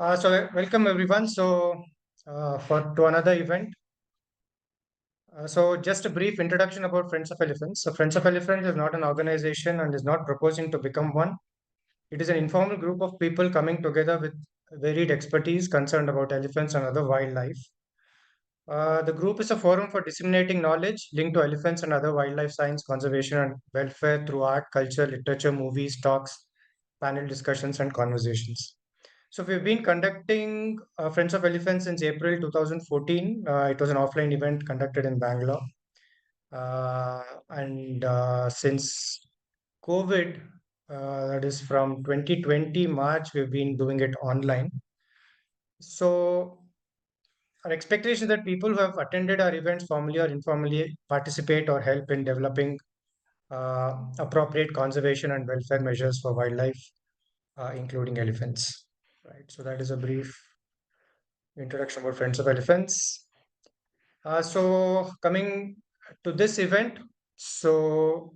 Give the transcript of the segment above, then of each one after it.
Welcome everyone. For to another event. Just a brief introduction about Friends of Elephants. So, Friends of Elephants is not an organization and is not proposing to become one. It is an informal group of people coming together with varied expertise concerned about elephants and other wildlife. The group is a forum for disseminating knowledge linked to elephants and other wildlife science, conservation, and welfare through art, culture, literature, movies, talks, panel discussions, and conversations. So we've been conducting Friends of Elephants since April 2014. It was an offline event conducted in Bangalore. And since COVID, that is from 2020 March, we've been doing it online. So our expectation is that people who have attended our events formally or informally participate or help in developing appropriate conservation and welfare measures for wildlife, including elephants. Right. So that is a brief introduction about Friends of Elephants. Coming to this event, so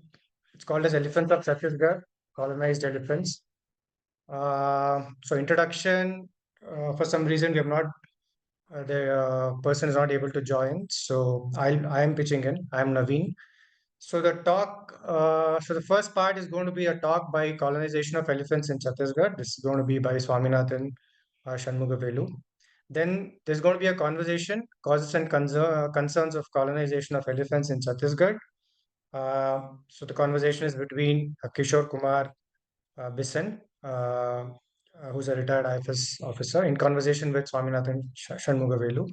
it's called as Elephants of Chhattisgarh, Colonized Elephants. Introduction. For some reason, we have not. The person is not able to join, so I am pitching in. I am Naveen. So the talk. The first part is going to be a talk by Colonization of Elephants in Chhattisgarh. This is going to be by Swaminathan Shanmugavelu. Then there's going to be a conversation, causes and concerns of colonization of elephants in Chhattisgarh. So the conversation is between Kishore Kumar Bisen, who's a retired IFS officer, in conversation with Swaminathan Shanmugavelu.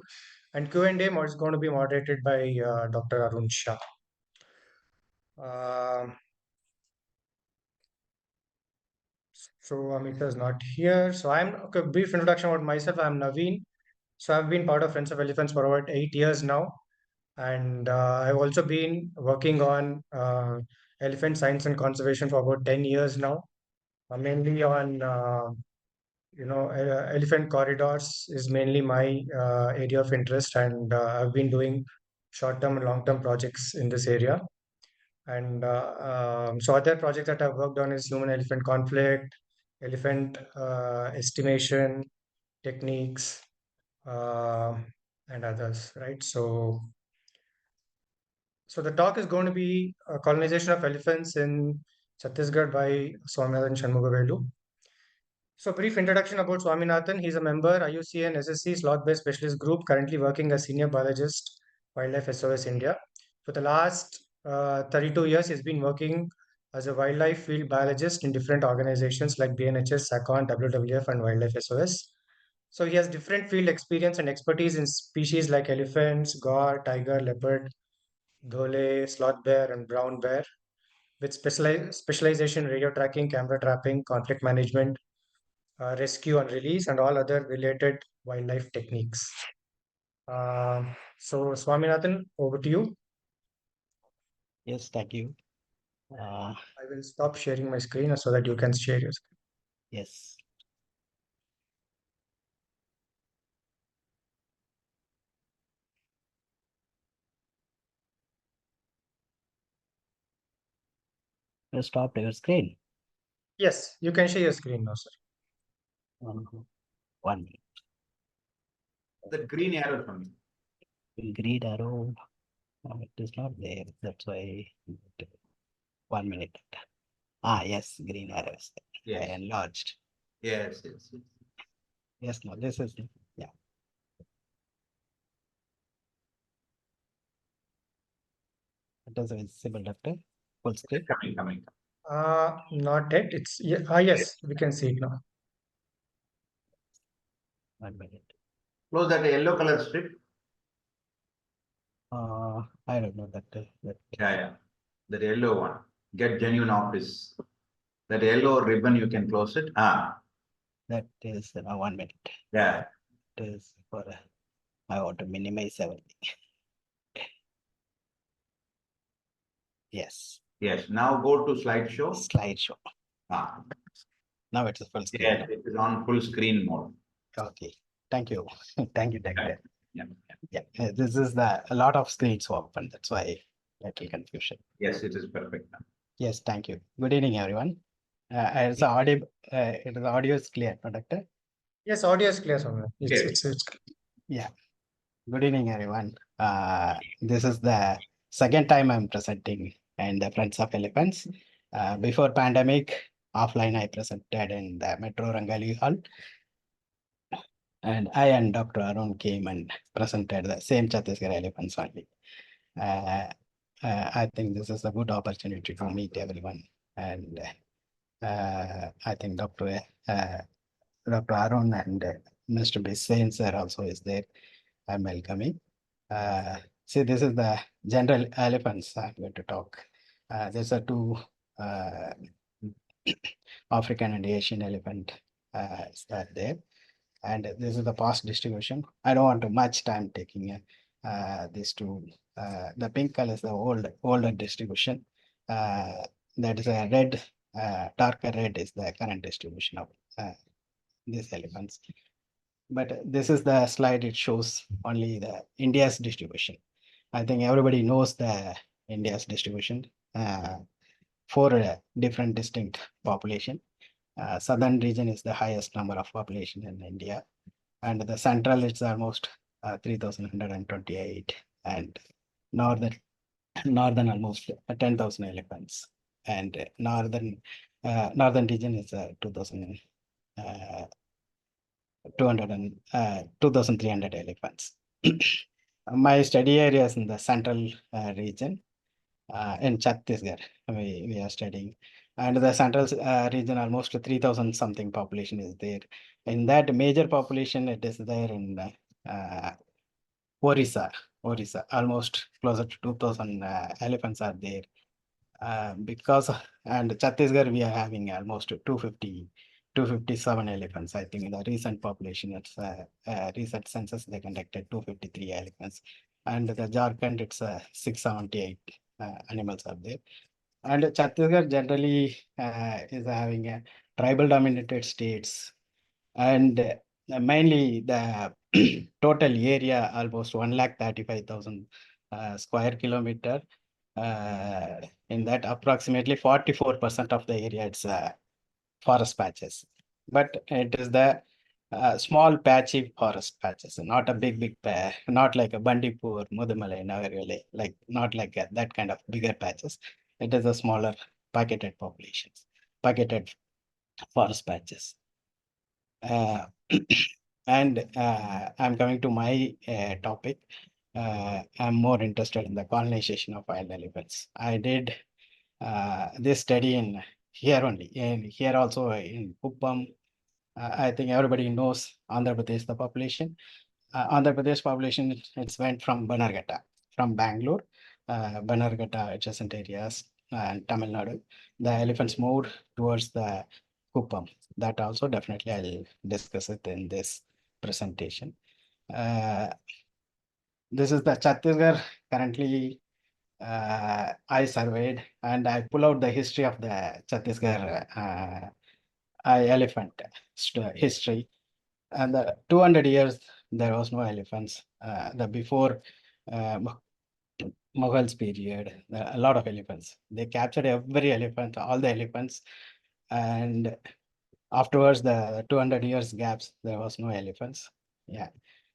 And Q&A is going to be moderated by Dr. Arun Sha. So Amita is not here. So okay, brief introduction about myself. I'm Naveen. So I've been part of Friends of Elephants for about 8 years now. And I've also been working on elephant science and conservation for about 10 years now, mainly on, elephant corridors is mainly my area of interest. And I've been doing short-term and long-term projects in this area. And so other projects that I've worked on is human-elephant conflict, elephant estimation techniques, uh, and others, right? So the talk is going to be colonization of elephants in Chhattisgarh by Swaminathan Shanmugavelu. So brief introduction about Swaminathan. He's a member IUCN SSC Sloth-Based Specialist Group, currently working as Senior Biologist, Wildlife SOS-India. For the last 32 years, he's been working as a wildlife field biologist in different organizations like BNHS, SACON, WWF, and Wildlife SOS. So he has different field experience and expertise in species like elephants, gaur, tiger, leopard, dhole, sloth bear, and brown bear, with specialization in radio tracking, camera trapping, conflict management, rescue and release, and all other related wildlife techniques. Swaminathan, over to you. Yes, thank you. I will stop sharing my screen so that you can share your screen. Yes. You stopped your screen. Yes, you can share your screen now, sir. 1 minute. The green arrow from me. Green arrow. It is not there. That's why. 1 minute. Yes, green arrow is there. Yes. I enlarged. Yes. Yes, no, this is, yeah. It is visible, doctor. Full screen. Coming. Not yet. It's yes, we can see it now. 1 minute. Close that yellow color strip. I don't know that. Yeah. That yellow one. Get genuine office. That yellow ribbon, you can close it. That is 1 minute. Yeah. It is for, I want to minimize everything. Yes. Yes. Now go to slideshow. Slideshow. Now it's a full screen. Yes, it is on full screen mode. Okay. Thank you. Thank you, doctor. Yeah. This is a lot of screens open. That's why little confusion. Yes, it is perfect now. Yes, thank you. Good evening, everyone. It is audio is clear, no, doctor? Yes, audio is clear, Swaminathan. Okay. It's Yeah. Good evening, everyone. This is the second time I'm presenting in the Friends of Elephants. Before pandemic, offline I presented in the Metro Rangali Hall. And I and Dr. Arun came and presented the same Chhattisgarh elephants only. I think this is a good opportunity to meet everyone. And I think Dr. Arun and Mr. Bisen sir also is there. I'm welcoming. See, this is the general elephants I'm going to talk. There's a two African and Asian elephant is that there. And this is the past distribution. I don't want to much time taking these two. The pink color is the older distribution. That is a red, darker red is the current distribution of these elephants. But this is the slide, it shows only the India's distribution. I think everybody knows the India's distribution for a different distinct population. Southern region is the highest number of population in India, and the central it's almost 3,128, and northern almost 10,000 elephants, and northern region is 2,300 elephants. My study area is in the central region in Chhattisgarh. We are studying, and the central region almost 3,000 something population is there. In that major population, it is there in Orissa, almost closer to 2,000 elephants are there. Because and Chhattisgarh we are having almost 257 elephants. I think in the recent population, it's recent census they conducted 253 elephants, and the Jharkhand it's 678 animals are there. And Chhattisgarh generally is having a tribal dominated states, and mainly the total area almost 135,000 square kilometer. In that approximately 44% of the area it's forest patches, but it is the small patchy forest patches, not a big not like a Bandipur, Mudumalai, Nagarvale, like not like that kind of bigger patches. It is a smaller packeted populations, packeted forest patches. And I'm coming to my topic. I'm more interested in the colonization of wild elephants. I did this study in here only, and here also in Kuppam. I think everybody knows Andhra Pradesh, the population. Andhra Pradesh population, it's went from Bannerghatta, from Bangalore, Bannerghatta adjacent areas, and Tamil Nadu. The elephants moved towards the Kuppam. That also definitely I'll discuss it in this presentation. This is the Chhattisgarh currently I surveyed, and I pull out the history of the Chhattisgarh elephant history. And the 200 years there was no elephants. The before Mughals period, a lot of elephants. They captured every elephant, all the elephants, and afterwards the 200 years gaps there was no elephants. Yeah,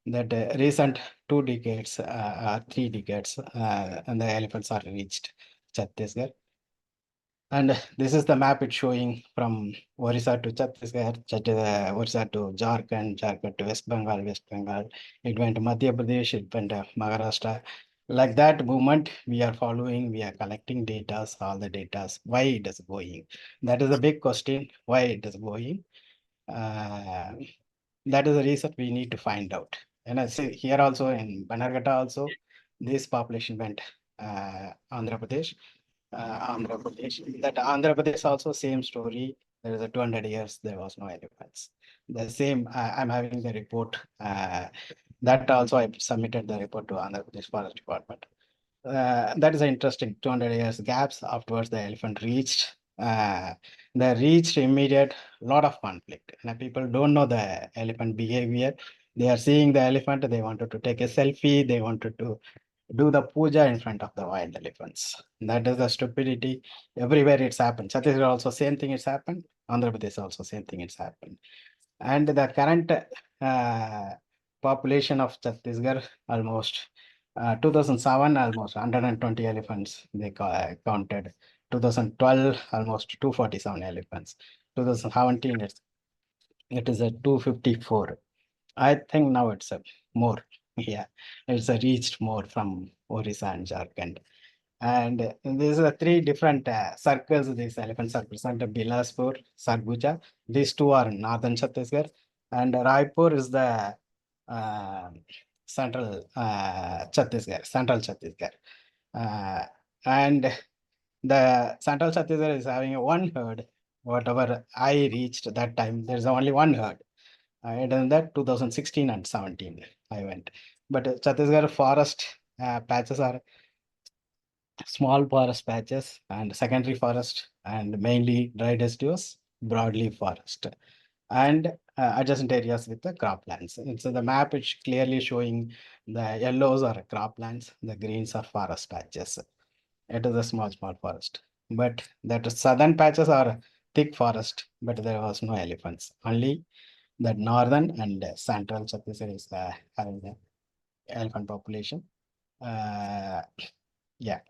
that recent 2 decades, 3 decades, and the elephants are reached Chhattisgarh. And this is the map it's showing from Orissa to Chhattisgarh, Orissa to Jharkhand, Jharkhand to West Bengal, West Bengal. It went to Madhya Pradesh, it went to Maharashtra. Like that movement, we are following, we are collecting data, all the data, why it is going. That is a big question, why it is going. That is the reason we need to find out. And I see here also in Bannerghatta also, this population went Andhra Pradesh. That Andhra Pradesh also same story. There is a 200 years, there was no elephants. The same, I'm having the report. That also I submitted the report to Andhra Pradesh Forest Department. That is interesting, 200 years gaps. Afterwards, the elephant reached. They reached immediate lot of conflict. And people don't know the elephant behavior. They are seeing the elephant. They wanted to take a selfie. They wanted to do the puja in front of the wild elephants. That is the stupidity. Everywhere it's happened. Chhattisgarh also same thing it's happened. Andhra Pradesh also same thing it's happened. And the current population of Chhattisgarh almost 2007 almost 120 elephants they counted. 2012 almost 247 elephants. 2017 it is a 254. I think now it's a more. Yeah, it's a reached more from Orissa and Jharkhand. And these are three different circles. These elephants are present: Bilaspur, Sarguja. These two are northern Chhattisgarh, and Raipur is the uh, central central Chhattisgarh. Uh, and the central Chhattisgarh is having a one herd. Whatever I reached that time, there's only one herd. I had done that 2016 and 17. I went, but Chhattisgarh forest patches are small forest patches and secondary forest and mainly dry deciduous broadleaf forest and adjacent areas with the croplands. And so the map is clearly showing the yellows are croplands, the greens are forest patches. It is a small forest, but that southern patches are thick forest, but there was no elephants. Only that northern and central Chhattisgarh is having the elephant population. Yeah,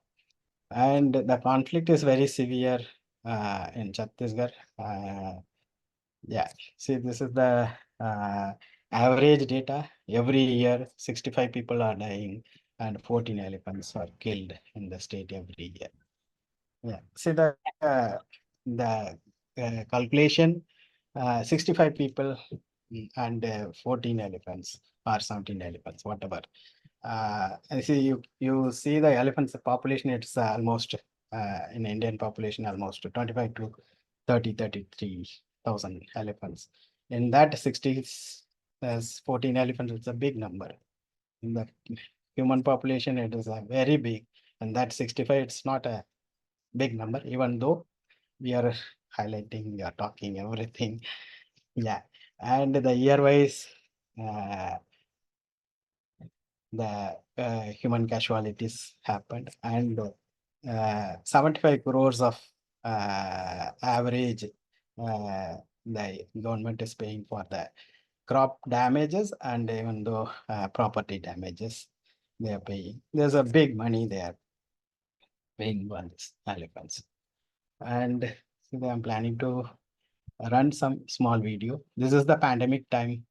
and the conflict is very severe in Chhattisgarh. Yeah, see, this is the average data. Every year, 65 people are dying and 14 elephants are killed in the state every year. Yeah, see the calculation, 65 people and 14 elephants or 17 elephants, whatever. I see you see the elephants population, it's almost in Indian population, almost 25 to 33,000 elephants. In that 60, as 14 elephants, it's a big number. In the human population, it is a very big, and that 65, it's not a big number, even though we are highlighting, we are talking everything. Yeah, and the year wise, the human casualties happened, and 75 crores of average the government is paying for the crop damages, and even though property damages they are paying. There's a big money they are paying on these elephants. And so I'm planning to run some small video. This is the pandemic time.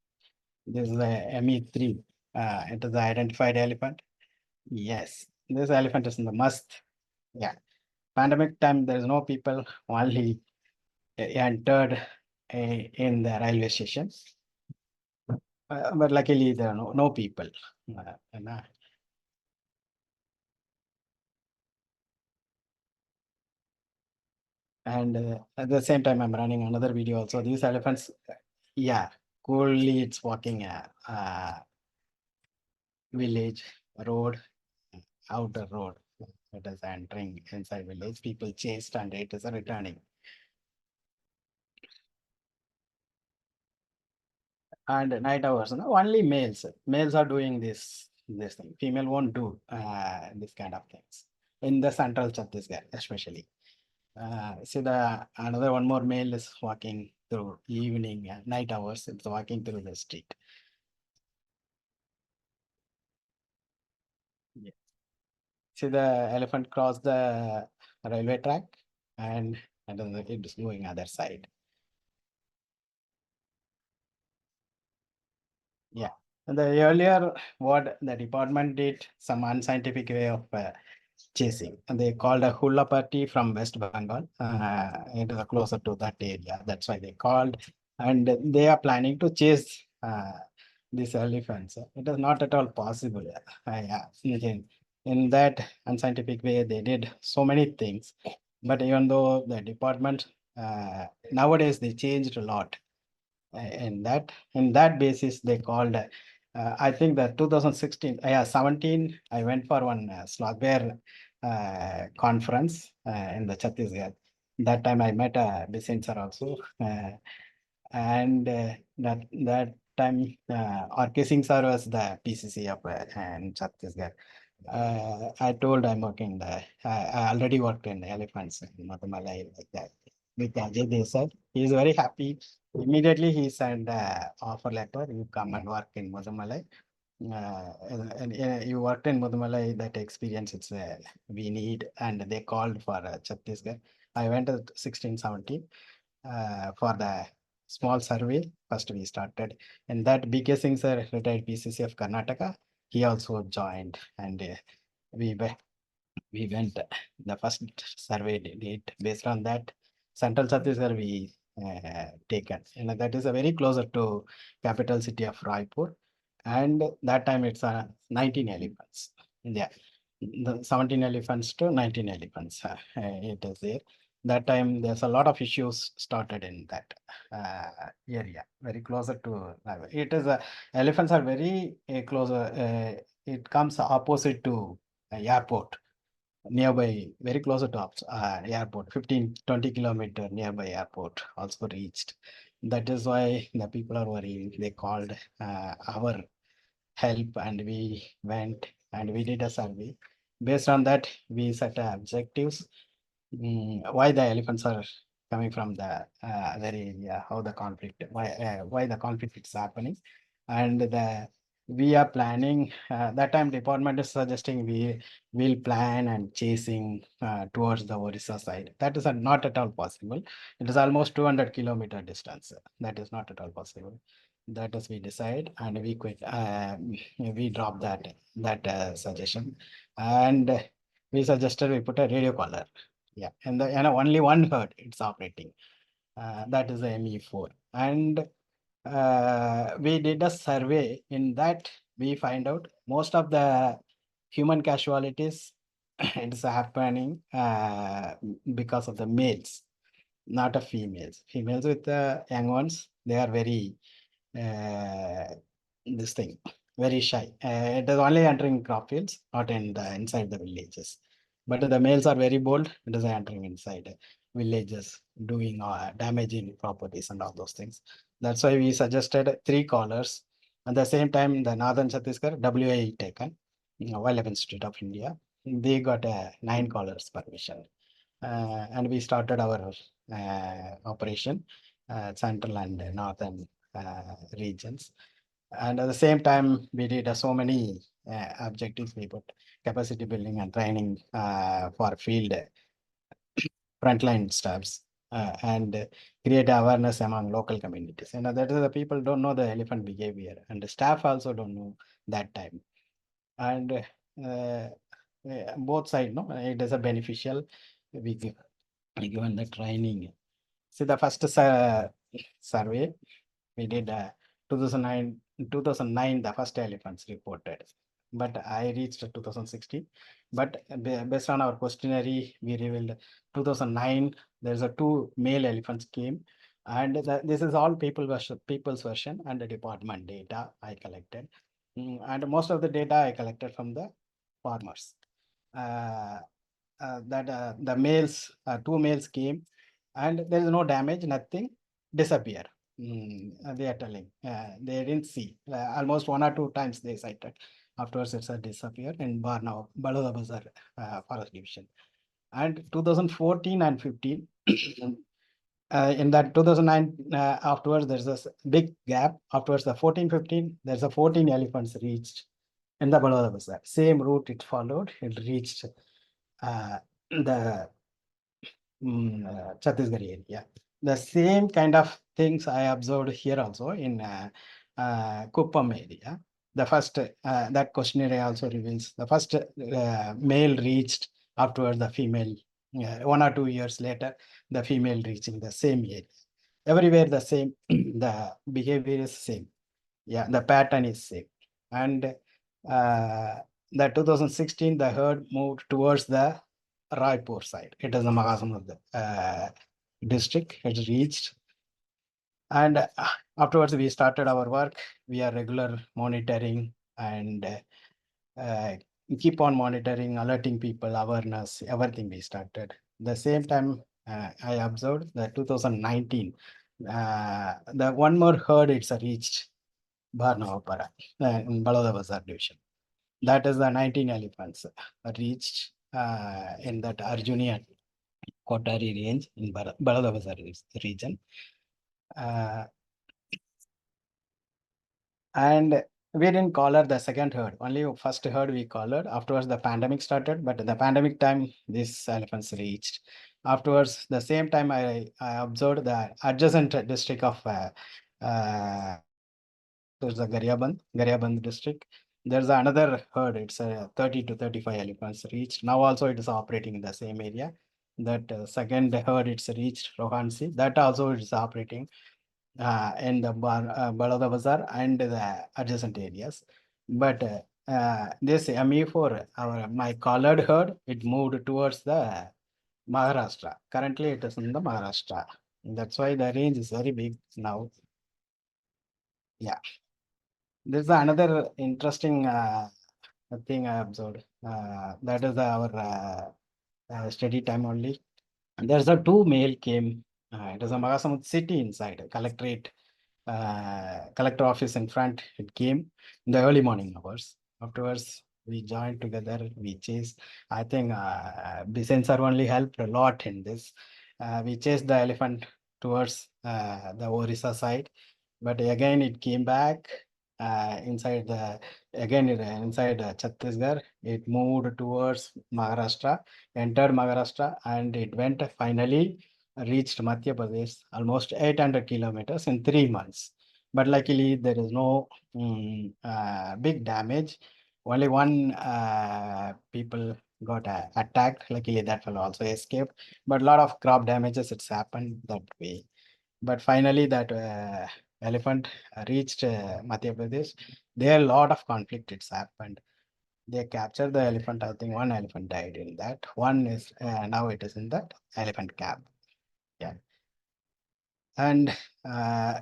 This is the ME3. It is the identified elephant. Yes, this elephant is in the must. Yeah, pandemic time, there is no people, only entered in the railway station. But luckily, there are no people. And at the same time, I'm running another video also. These elephants, yeah, coolly it's walking village road, outer road. It is entering inside village. People chased and it is returning. And night hours, no, only males. Males are doing this thing. Female won't do this kind of things in the central Chhattisgarh, especially. See the another one more male is walking through evening night hours. It's walking through the street. Yeah. See the elephant cross the railway track and then it is going other side. Yeah. And the earlier what the department did some unscientific way of chasing, and they called a hula party from West Bengal. It is closer to that area. That's why they called, and they are planning to chase these elephants. It is not at all possible. In that unscientific way, they did so many things. But even though the department nowadays they changed a lot. In that basis, they called. I think that 2016, 17, I went for one sloth bear conference in the Chhattisgarh. That time I met Bisen sir also, and that time R.K. Singh sir was the PCC of in Chhattisgarh. I told I'm working there. I already worked in elephants in Matamala like that with Ajay Desai. He is very happy Immediately he sent a offer letter, you come and work in Mudumalai. And you worked in Mudumalai, that experience it's we need, and they called for Chhattisgarh. I went to 1617 for the small survey. First we started, and that BK Singh sir, retired PCC of Karnataka, he also joined, and we went we went the first survey date. Based on that, Central Chhattisgarh we taken, and that is a very closer to capital city of Raipur, and that time it's 19 elephants. Yeah, the 17 elephants to 19 elephants. It is there. That time there's a lot of issues started in that area, very closer to. It is elephants are very closer. It comes opposite to airport, nearby, very close to airport, 15-20 kilometer nearby airport also reached. That is why the people are worrying. They called our help, and we went and we did a survey. Based on that, we set objectives. Why the elephants are coming from the other area, how the conflict, why the conflict is happening, and we are planning. That time department is suggesting we will plan and chasing towards the Orissa side. That is not at all possible. It is almost 200-kilometer distance. That is not at all possible. That is we decide and we quit. We drop that suggestion, and we suggested we put a radio collar. Yeah, and only one herd it's operating. That is the ME4. And we did a survey. In that, we find out most of the human casualties it's happening because of the males, not the females. Females with the young ones, they are very this thing, very shy. It is only entering crop fields, not in the inside the villages. But the males are very bold. It is entering inside villages, doing damaging properties and all those things. That's why we suggested 3 collars. At the same time, the Northern Chhattisgarh WA taken, Wildlife Institute of India, they got 9 collars permission. And we started our operation, central and northern regions. And at the same time, we did so many objectives. We put capacity building and training for field frontline staffs and create awareness among local communities. And that is the people don't know the elephant behavior, and the staff also don't know that time. And both sides, no, it is a beneficial. We given the training. See the first survey we did 2009 the first elephants reported, but I reached 2016. But based on our questionnaire, we revealed 2009 there's a 2 male elephants came, and this is all people's version and the department data I collected. And most of the data I collected from the farmers. That the males, 2 males came, and there is no damage, nothing, disappear. They are telling they didn't see almost 1 or 2 times they sighted. Afterwards, it's a disappear in Barnao, Baloda Bazar Forest Division. And 2014 and 15, in that 2009, afterwards, there's a big gap. Afterwards, the 14-15, there's a 14 elephants reached in the Baloda Bazar. Same route it followed, it reached the Chhattisgarh area. The same kind of things I observed here also in Kuppam area. The first, that questionnaire also reveals the first male reached, afterwards the female, 1 or 2 years later, the female reaching the same area. Everywhere the same, the behavior is same. Yeah, the pattern is same. And the 2016, the herd moved towards the Raipur side. It is the Magasamud district. It reached. And afterwards, we started our work. We are regular monitoring and keep on monitoring, alerting people, awareness, everything we started. The same time, I observed that 2019, the one more herd it's reached Barnavapara in Baloda Bazar division. That is the 19 elephants reached in that Arjunian Kotari range in Baloda Bazar region. Uh, and we didn't collar the second herd, only first herd we collared. Afterwards, the pandemic started, but in the pandemic time, these elephants reached. Afterwards, the same time, I observed the adjacent district of there's a Gariaband district. There's another herd, it's 30 to 35 elephants reached. Now also it is operating in the same area. That second herd, it's reached Rohansi, that also is operating in the Balada Bazaar and the adjacent areas. But this ME4, my collared herd, it moved towards the Maharashtra. Currently, it is in the Maharashtra. That's why the range is very big now. Yeah. There's another interesting thing I observed. That is our study time only. And there's a two male came. It is a Magasamud city inside, collector office in front. It came in the early morning hours. Afterwards, we joined together. We chased. I think Bisen sir only helped a lot in this. We chased the elephant towards the Orissa side, but again it came back inside Chhattisgarh. It moved towards Maharashtra, entered Maharashtra, and it went finally reached Madhya Pradesh, almost 800 kilometers in 3 months. But luckily, there is no big damage. Only one people got attacked. Luckily, that fellow also escaped. But a lot of crop damages, it's happened that way. But finally, that elephant reached Madhya Pradesh. There a lot of conflict it's happened. They captured the elephant. I think one elephant died in that. One is now it is in that elephant camp. Yeah. And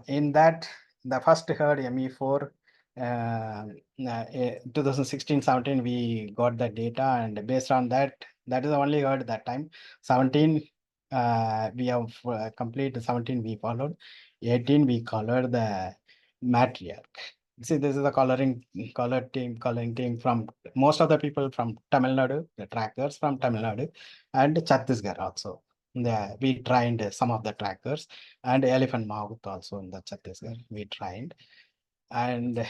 in that, the first herd ME4, 2016-17, we got the data, and based on that, that is the only herd that time. 17, we have completed 17 we followed. 18, we colored the matriarch. See, this is the coloring team from most of the people from Tamil Nadu, the trackers from Tamil Nadu, and Chhattisgarh also. We trained some of the trackers and elephant mouth also in the Chhattisgarh. We trained, and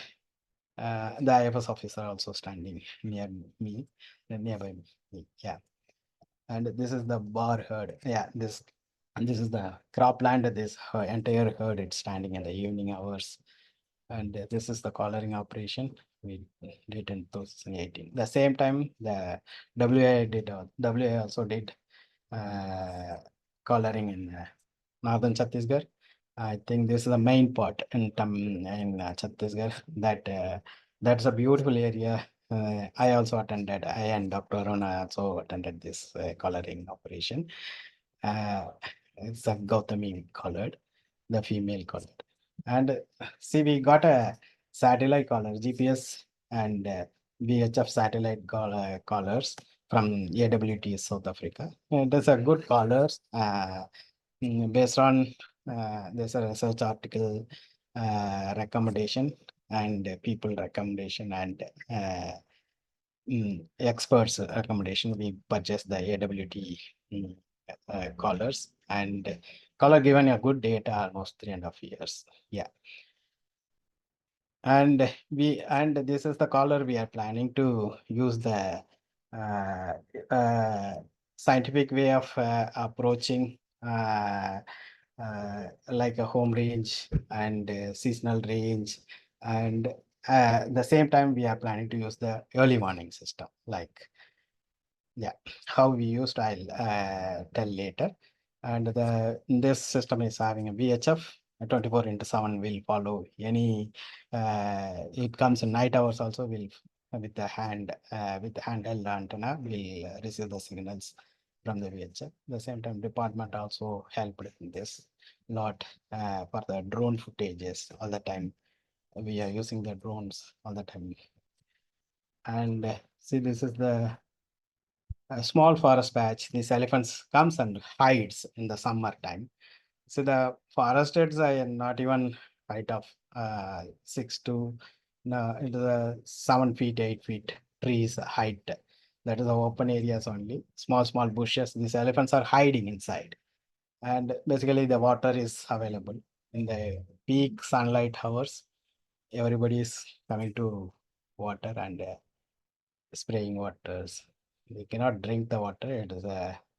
the IFS officer also standing near me, nearby me. Yeah, and this is the bar herd. Yeah, this is the cropland. This entire herd it's standing in the evening hours, and this is the collaring operation we did in 2018. The same time the WA also did collaring in northern Chhattisgarh. I think this is the main part in Chhattisgarh. That's a beautiful area. I also attended. I and Dr. Arun also attended this collaring operation. It's a Gautami colored, the female colored. And see, we got a satellite collar, GPS and VHF satellite collars from AWT South Africa. It is a good collars based on there's a research article recommendation and people recommendation and experts recommendation. We purchased the AWT collars, and collar given a good data almost 3.5 years. Yeah. And this is the collar we are planning to use the scientific way of approaching like a home range and seasonal range, and the same time we are planning to use the early warning system. Like, yeah, how we used I'll tell later. And this system is having a VHF 24/7 will follow any it comes in night hours also will with the handheld antenna will receive the signals from the VHF. The same time department also helped in this lot for the drone footages all the time. We are using the drones all the time. And see, this is the small forest patch. These elephants comes and hides in the summer time. So the forested are not even height of 6 to no, it is a 7 feet, 8 feet trees height. That is the open areas only. Small bushes. These elephants are hiding inside, and basically the water is available. in the peak sunlight hours, everybody is coming to water and spraying waters. We cannot drink the water, it is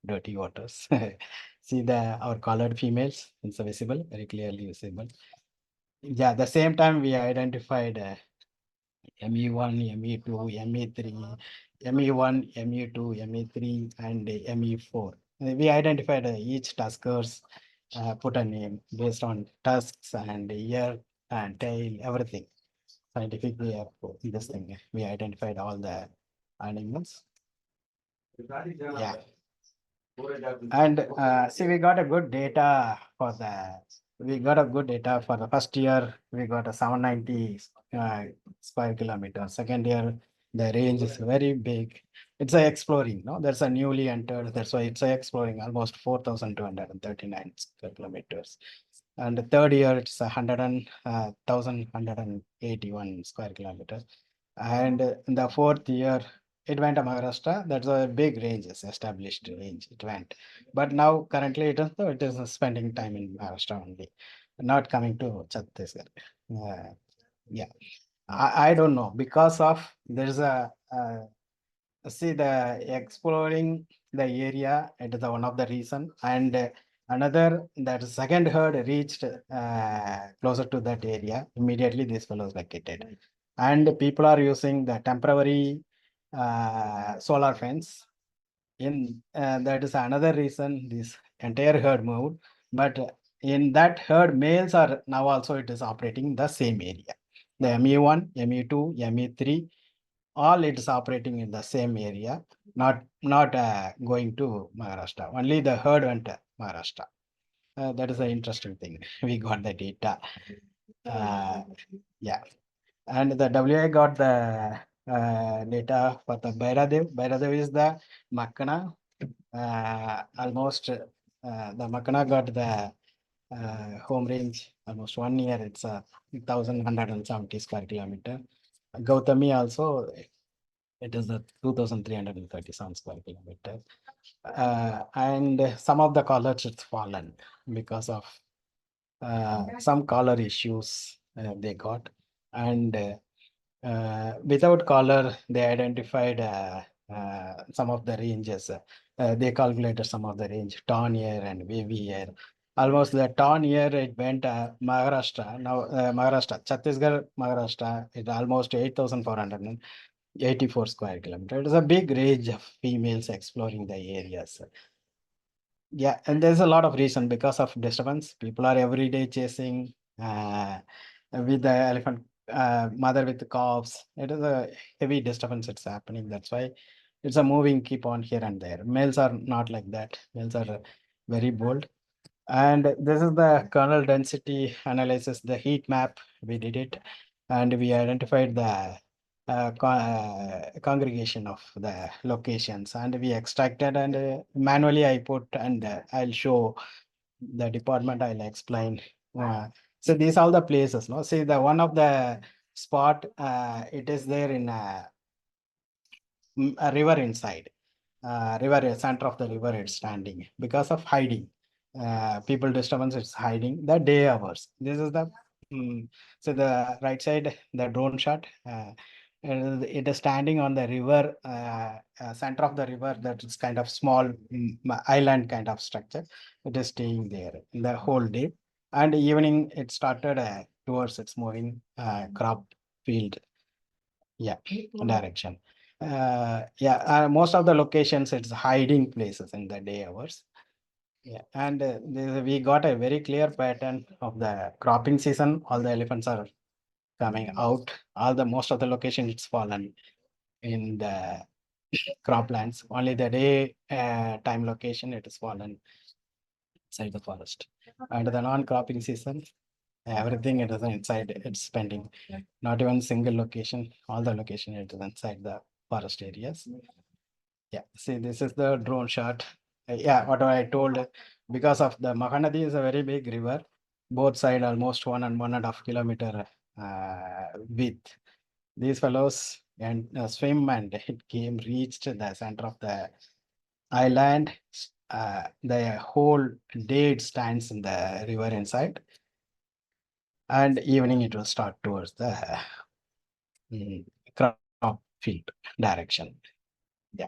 dirty waters. See our collared females, it's visible, very clearly visible. Yeah, the same time we identified ME1, ME2, ME3, ME1, ME2, ME3, and ME4. We identified each tuskers, put a name based on tusks and ear and tail, everything. Scientifically, this thing, we identified all the animals. Yeah. And see, we got a good data for the first year. We got a 790 square kilometers. Second year, the range is very big. It's a exploring, no? There's a newly entered. That's why it's a exploring almost 4,239 square kilometers. And the third year, it's 1,181 square kilometers. And in the fourth year, it went to Maharashtra. That's a big range, established range. It went, but now currently it is spending time in Maharashtra only, not coming to Chhattisgarh. Yeah, I don't know because of there's a see the exploring the area. It is one of the reason, and another that second herd reached closer to that area. Immediately these fellows vacated, and people are using the temporary solar fence. In that is another reason this entire herd moved. But in that herd, males are now also it is operating in the same area. The ME1, ME2, ME3, all it is operating in the same area, not going to Maharashtra. Only the herd went to Maharashtra. That is an interesting thing. We got the data. Yeah. And the WA got the data for the Bairadev. Bairadev is the Makana. Almost the Makana got the home range almost 1 year. It's 1,170 square kilometer. Gautami also, it is the 2,337 square kilometer. And some of the collars it's fallen because of some collar issues they got. And without collar, they identified some of the ranges. They calculated some of the range, ton year and wavy year. Almost the ton year it went Maharashtra. Now Maharashtra, Chhattisgarh, Maharashtra, it almost 8,484 square kilometer. It is a big range of females exploring the areas. Yeah, and there's a lot of reason because of disturbance. People are every day chasing with the elephant mother with the calves. It is a heavy disturbance it's happening. That's why it's a moving keep on here and there. Males are not like that. Males are very bold. And this is the kernel density analysis, the heat map. We did it, and we identified the congregation of the locations, and we extracted and manually I put, and I'll show the department. I'll explain. So these are the places. No, see the one of the spot. It is there in a river inside. River center of the river. It's standing because of hiding. People disturbance. It's hiding the day hours. This is the so the right side, the drone shot. It is standing on the river, center of the river. That is kind of small island kind of structure. It is staying there the whole day, and evening it started towards its moving crop field. Yeah, direction. Yeah, most of the locations it's hiding places in the day hours. Yeah, and we got a very clear pattern of the cropping season. All the elephants are coming out. Most of the location it's fallen in the croplands. Only the day time location it is fallen inside the forest. And the non-cropping season, everything it is inside. It's spending. Not even single location. All the location it is inside the forest areas. Yeah, see, this is the drone shot. Yeah, what I told, because of the Mahanadi is a very big river, both side almost 1.5 kilometer width. These fellows and swim, and it came reached the center of the island. The whole day it stands in the river inside. and evening it will start towards the crop field direction. Yeah.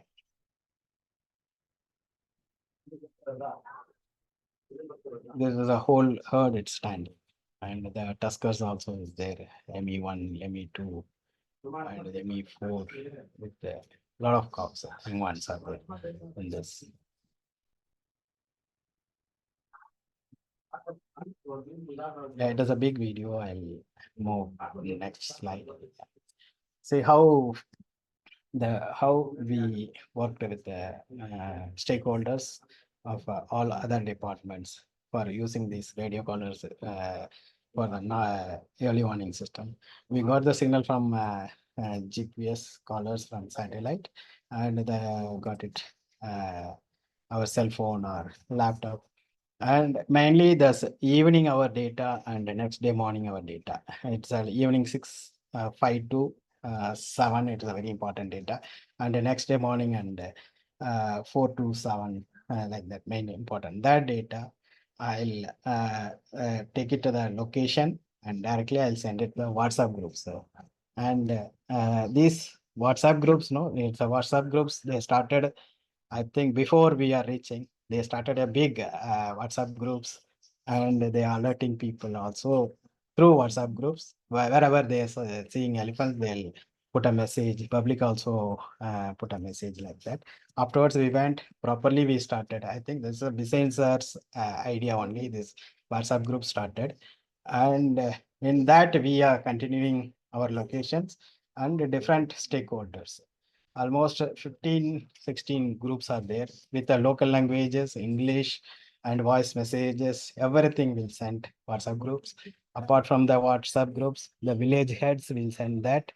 This is a whole herd it's standing, and the tuskers also is there. ME1, ME2, and ME4 with a lot of cows. Young ones are there in this. Yeah, it is a big video. I'll move to the next slide. See how we worked with the stakeholders of all other departments for using these radio collars for the early warning system. We got the signal from GPS collars from satellite, and they got it our cell phone or laptop. And mainly this evening our data and the next day morning our data. It's evening 5 to 7. It is a very important data, and the next day morning and 4 to 7 like that. Main important that data. I'll take it to the location and directly I'll send it to the WhatsApp groups. So, and these WhatsApp groups, no, it's a WhatsApp groups. They started, I think, before we are reaching. They started a big WhatsApp groups, and they are alerting people also through WhatsApp groups. Wherever they are seeing elephants, they'll put a message. Public also put a message like that. Afterwards, we went properly. We started. I think this is a Bisen sir's idea only. This WhatsApp group started, and in that we are continuing our locations and different stakeholders. Almost 15, 16 groups are there with the local languages, English and voice messages. Everything will send WhatsApp groups. Apart from the WhatsApp groups, the village heads will send that.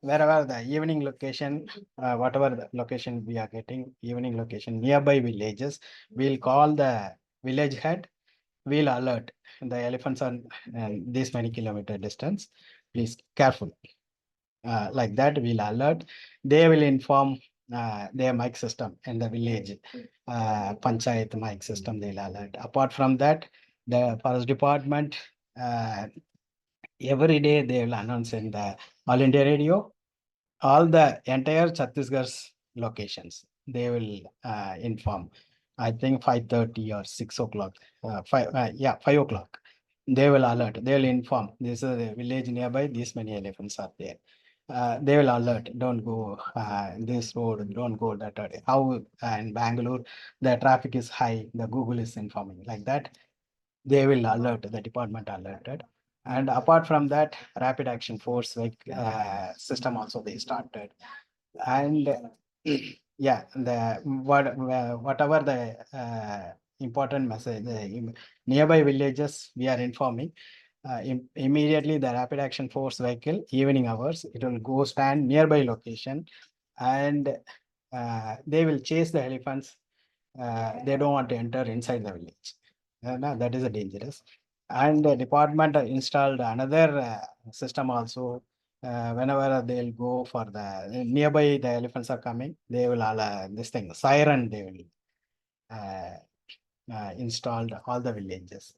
Wherever the evening location, whatever the location we are getting, evening location nearby villages, we'll call the village head. We'll alert the elephants are this many kilometer distance. Please careful. Like that we'll alert. They will inform their mic system in the village, panchayat mic system they'll alert. Apart from that, the forest department every day they will announce in the All India Radio all the entire Chhattisgarh's locations. They will inform. I think 5:30 or 6 o'clock. 5 o'clock. They will alert. They will inform. This is a village nearby. These many elephants are there. They will alert. Don't go this road. Don't go that way. How in Bangalore the traffic is high. The Google is informing like that. They will alert. The department alerted. And apart from that, rapid action force like system also they started. And yeah, whatever the important message, the nearby villages we are informing. Immediately the rapid action force vehicle, evening hours, it will go stand nearby location, and they will chase the elephants. They don't want to enter inside the village. No, that is a dangerous. And the department installed another system also. Whenever they'll go for the nearby, the elephants are coming. They will this thing siren. They will installed all the villages.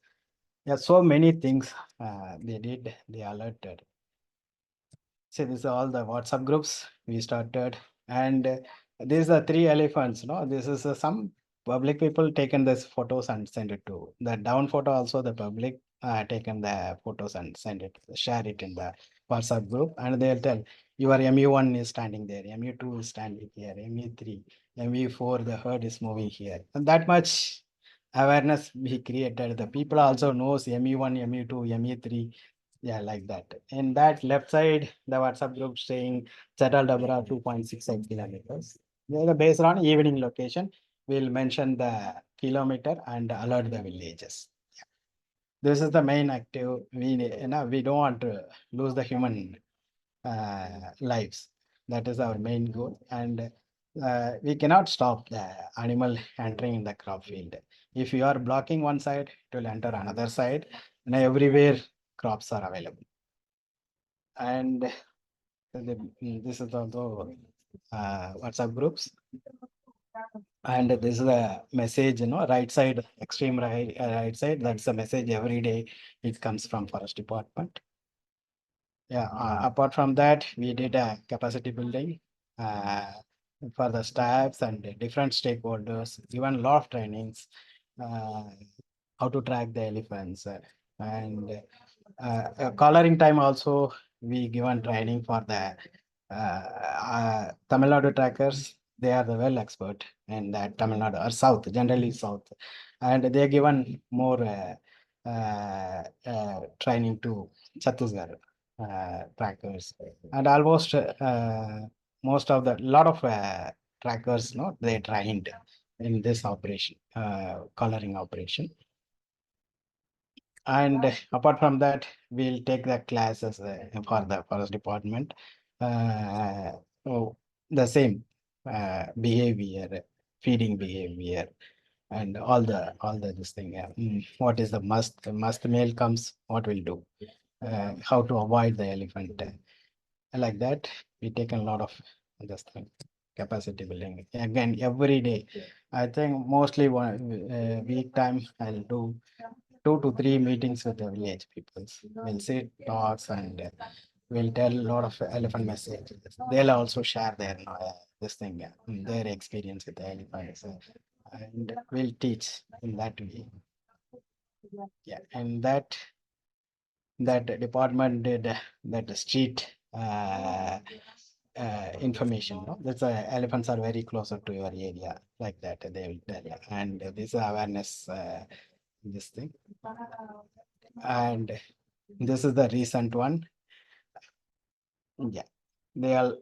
Yeah, so many things they did. They alerted. So this is all the WhatsApp groups we started, and these are 3 elephants. No, this is some public people taken this photos and send it to the down photo. Also, the public taken the photos and send it, share it in the WhatsApp group, and they'll tell your MU1 is standing there, MU2 is standing here, MU3, MU4, the herd is moving here, and that much awareness we created. The people also knows MU1, MU2, MU3. Yeah, like that. In that left side, the WhatsApp group saying Chatal Dabra 2.68 kilometers. Based on evening location, we'll mention the kilometer and alert the villages. This is the main active. We don't want to lose the human lives. That is our main goal, and we cannot stop the animal entering in the crop field. If you are blocking one side, it will enter another side, and everywhere crops are available. And this is also WhatsApp groups. And this is the message, right side, extreme right side. That's the message every day. It comes from Forest Department. Yeah. Apart from that, we did a capacity building uh, for the staffs and the different stakeholders. Given a lot of trainings, uh, how to track the elephants, and collaring time also. We given training for the Tamil Nadu trackers. They are the well expert in that Tamil Nadu or South, generally South, and they are given more training to Chhattisgarh trackers, and almost most of the lot of trackers, they trained in this operation, collaring operation. And apart from that, we'll take the classes for the forest department. Uh, oh, the same behavior, feeding behavior, and all the this thing. What is the must? The must male comes. What will do? How to avoid the elephant? Like that, we take a lot of this thing. Capacity building again every day. I think mostly one week time I'll do 2 to 3 meetings with the village people. We'll sit, talks, and we'll tell a lot of elephant messages. They'll also share their this thing, their experience with the elephants, and we'll teach in that way. Yeah, and that department did that street information. No? That's elephants are very closer to your area, like that they will tell you. And this awareness, this thing. And this is the recent one. Yeah, they all.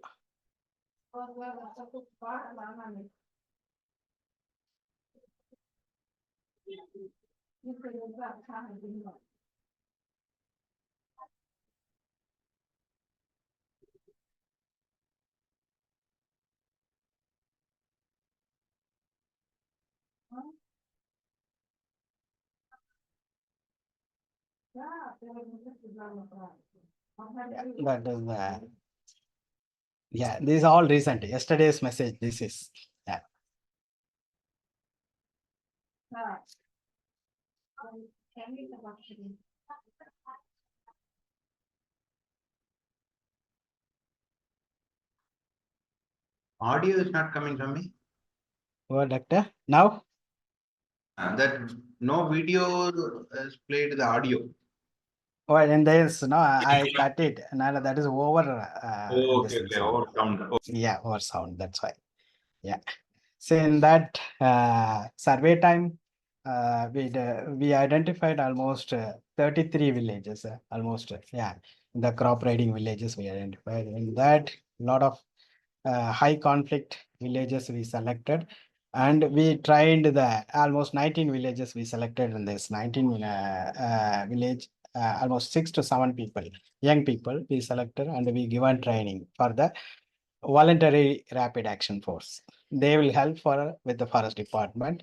That is yeah, these are all recent. Yesterday's message. This is yeah. Audio is not coming from me. What, doctor? Now? That no video is played the audio. Oh, and there's no, I cut it, and that is over. This Okay, is okay, over sound. yeah, over sound. That's why. Yeah. So in that survey time, we identified almost 33 villages, almost yeah, the crop riding villages we identified. In that, lot of high conflict villages we selected, and we tried the almost 19 villages we selected in this 19 village, almost 6 to 7 people, young people we selected, and we given training for the voluntary rapid action force. They will help with the forest department.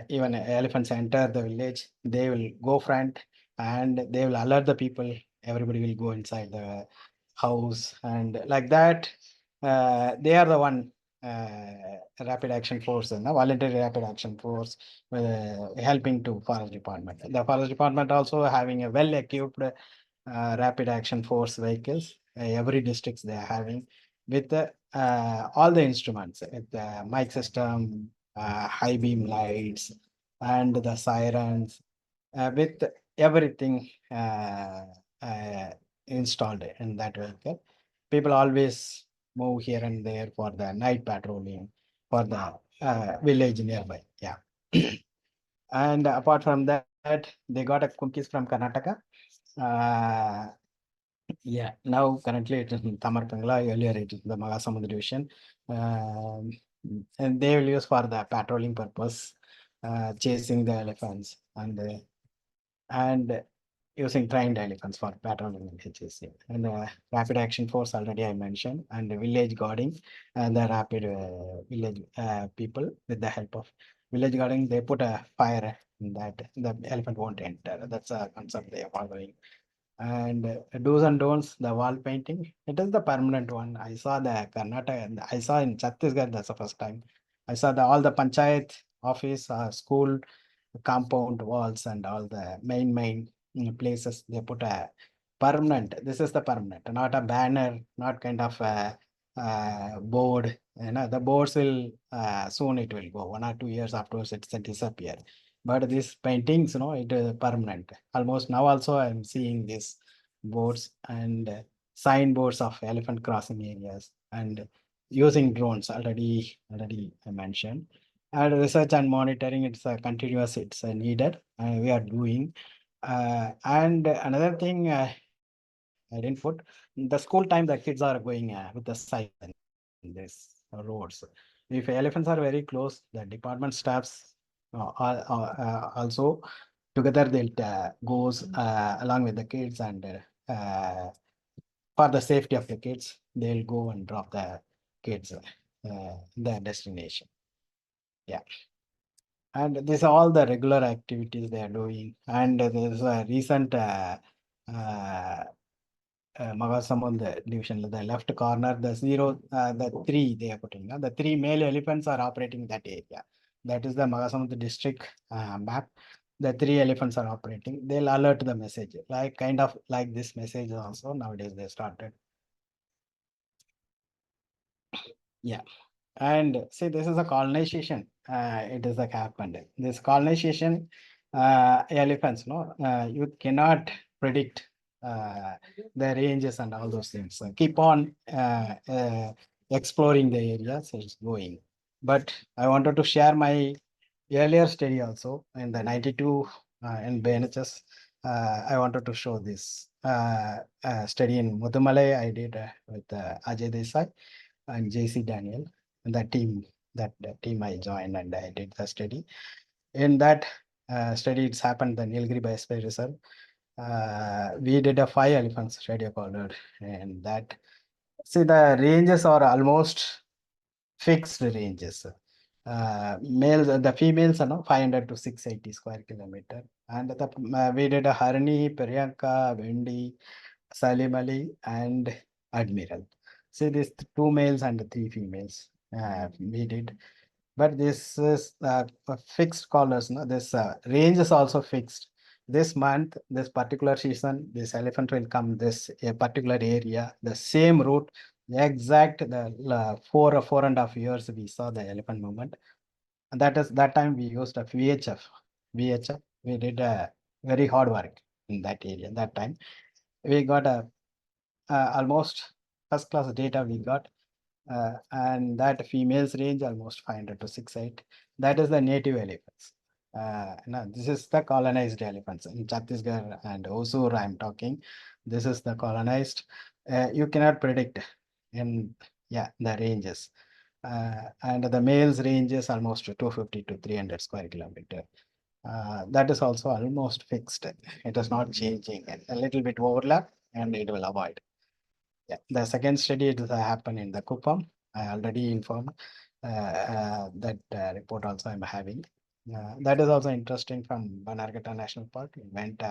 Even elephants enter the village, they will go front and they will alert the people. Everybody will go inside the house, and like that, they are the one rapid action force and the voluntary rapid action force helping to forest department. The forest department also having a well equipped rapid action force vehicles. Every districts they are having with all the instruments, with the mic system, high beam lights, and the sirens, with everything installed in that vehicle. People always move here and there for the night patrolling for the village nearby. Yeah. And apart from that, they got a cookies from Karnataka. Yeah, now currently it is in Tamarpangla, earlier it is the Magasamudra division. And they will use for the patrolling purpose, chasing the elephants, and using trained elephants for patrolling and chasing. And rapid action force already I mentioned, and the village guarding, and the rapid village people with the help of village guarding, they put a fire in that the elephant won't enter. That's a concept they are following. And do's and don'ts, the wall painting, it is the permanent one. I saw the Karnataka, I saw in Chhattisgarh, that's the first time I saw all the panchayat office, school compound walls and all the main places, they put a permanent. This is the permanent, not a banner, not kind of a board. The boards will soon it will go 1 or 2 years afterwards it's a disappear. But these paintings, it is permanent. Almost now also I'm seeing these boards and signboards of elephant crossing areas and using drones already I mentioned. And research and monitoring, it's a continuous, it's needed, and we are doing. And another thing I didn't put, the school time the kids are going with the cycle in this roads. If elephants are very close, the department staffs also together they'll goes along with the kids and for the safety of the kids, they'll go and drop the kids their destination. Yeah. And these are all the regular activities they are doing. And there's a recent Magasamund division, the left corner, the 3 they are putting. The 3 male elephants are operating that area. That is the Magasamund district map. The 3 elephants are operating. They'll alert the message, like kind of like this message also nowadays they started. Yeah. And see, this is a colonization. It is like happened. This colonization, elephants, you cannot predict the ranges and all those things. So keep on exploring the areas it's going. But I wanted to share my earlier study also in the 92 in BNHS. I wanted to show this study in Mudumalai I did with Ajay Desai and JC Daniel. And that team I joined and I did the study. In that study, it's happened the Nilgiri Biosphere Reserve. We did a 5 elephants radio corridor, and that see the ranges are almost fixed ranges. Males, the females are 500 to 680 square kilometer, and we did a Harani, Priyanka, Vendi, Salim Ali, and Admiral. See these 2 males and 3 females we did, but this is fixed collars. This range is also fixed. This month, this particular season, this elephant will come this a particular area, the same route, exact the 4.5 years we saw the elephant movement. And that time we used a VHF. We did a very hard work in that area. That time we got a almost first class data we got. And that females range almost 500 to 680. That is the native elephants. Now this is the colonized elephants in Chhattisgarh and Hosur I'm talking. This is the colonized. You cannot predict in the ranges. And the males range is almost 250 to 300 square kilometer. That is also almost fixed. It is not changing. A little bit overlap and it will avoid. Yeah, the second study it happened in the Kupam. I already informed that report also I'm having. That is also interesting from Bannerghatta National Park. It went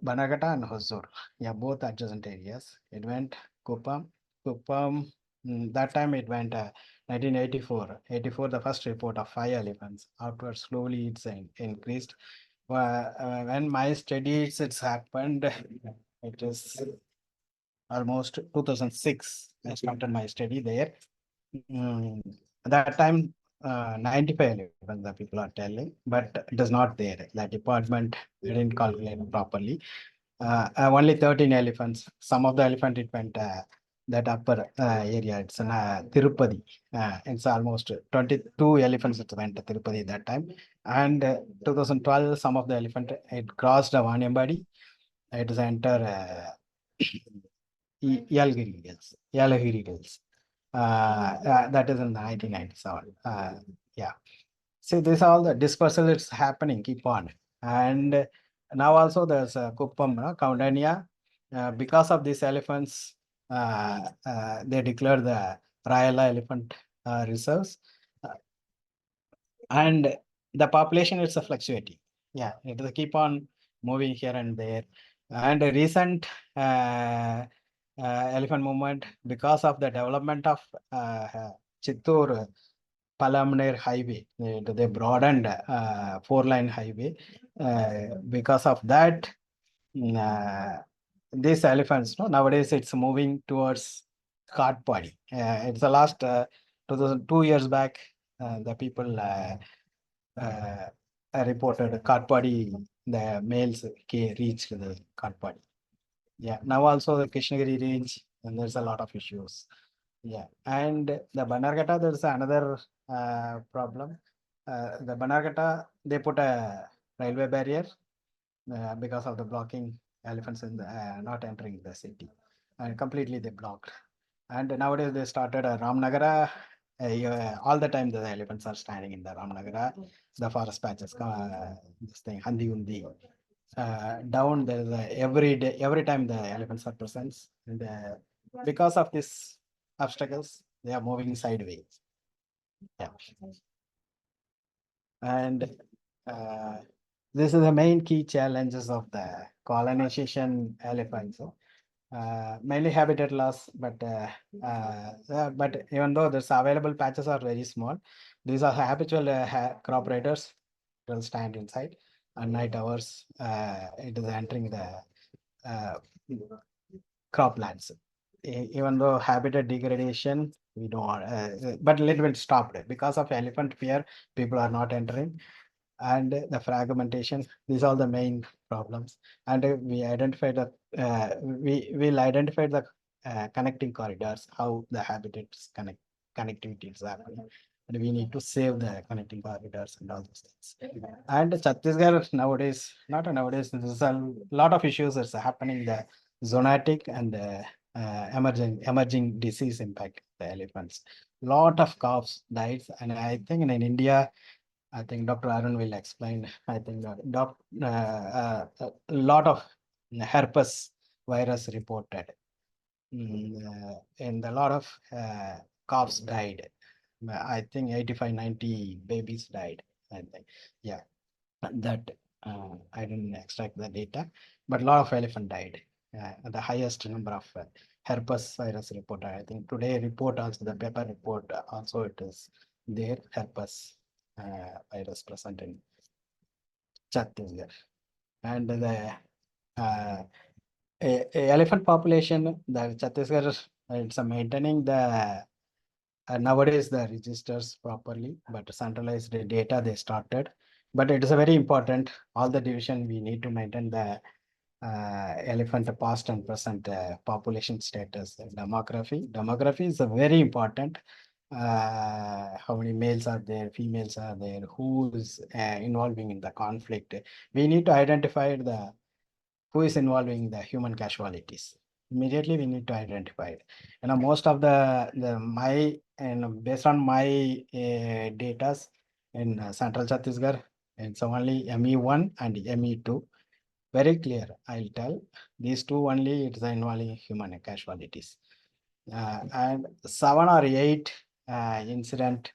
Bannerghatta and Hosur. Yeah, both adjacent areas. It went Kupam. That time it went 1984. 84, the first report of 5 elephants. Afterwards, slowly it's increased. When my studies it's happened, it is almost 2006. I started my study there. That time 95 elephants the people are telling, but it is not there. The department didn't calculate properly. Only 13 elephants. Some of the elephant it went that upper area. It's in Tirupati. It's almost 22 elephants it went to Tirupati that time. And 2012 some of the elephant it crossed the Vanyambadi. It is enter Yelgiri Hills. That is in 1997. Yeah. See, this all the dispersal it's happening, keep on. And now also there's Kuppam, Kaundania. Because of these elephants, they declared the Rayala elephant reserves. And the population is fluctuating. Yeah, it will keep on moving here and there. And a recent elephant movement because of the development of Chittor Palamner highway. They broadened 4-line highway. Because of that, these elephants, no, nowadays it's moving towards cart body. It's the last 2 years back, the people reported cart body, the males reached the cart body. Yeah, now also the Krishnagiri range, and there's a lot of issues. Yeah, and the Banargata, there's another problem. The Banargata, they put a railway barrier because of the blocking elephants in the not entering the city, and completely they blocked. And nowadays they started a Ramnagara. All the time the elephants are standing in the Ramnagara, the forest patches. This thing Handi Undi. Down there's every day, every time the elephants are present, and because of these obstacles, they are moving sideways. Yeah. And this is the main key challenges of the colonization elephants. Mainly habitat loss, but even though the available patches are very small, these are habitual crop raiders will stand inside at night hours. It is entering the croplands. Even though habitat degradation, we don't, but little bit stopped because of elephant fear. People are not entering, and the fragmentation. These are the main problems. And we identified the we will identify the connecting corridors, how the habitats connectivity is happening, and we need to save the connecting corridors and all those things. And Chhattisgarh nowadays, not nowadays, there's a lot of issues that's happening. The zoonotic and emerging disease impact the elephants. Lot of calves dies, and I think in India, I think Dr. Arun will explain. I think a lot of herpes virus reported, and a lot of calves died. I think 85-90 babies died. I think, yeah, that I didn't extract the data, but a lot of elephant died. The highest number of herpes virus reported. I think today report also, the paper report also, it is there, herpes virus present in Chhattisgarh. And the elephant population, the Chhattisgarh, it's maintaining the nowadays the registers properly, but centralized data they started. But it is a very important, all the division we need to maintain the elephant past and present population status, demography. Demography is a very important. How many males are there, females are there, who is involving in the conflict. We need to identify the who is involving the human casualties. Immediately we need to identify it. And most of my, and based on my data in Central Chhattisgarh, it's only ME1 and ME2. Very clear, I'll tell. These two only, it is involving human casualties. And 7 or 8 incident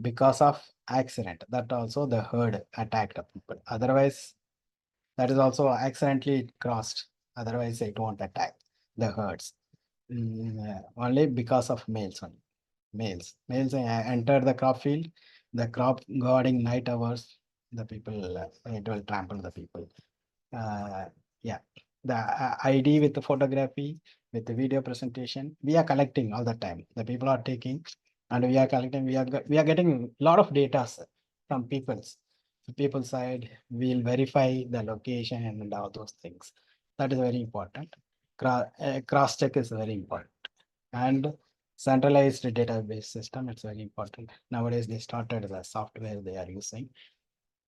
because of accident. That also the herd attacked people. Otherwise, that is also accidentally crossed. Otherwise, it won't attack the herds. Only because of males only. Males enter the crop field, the crop guarding night hours, the people, it will trample the people. Yeah, the ID with the photography, with the video presentation, we are collecting all the time. The people are taking, and we are collecting. We are getting a lot of data from people side. We'll verify the location and all those things. That is very important. Cross check is very important, and centralized database system. It's very important. Nowadays, they started the software they are using.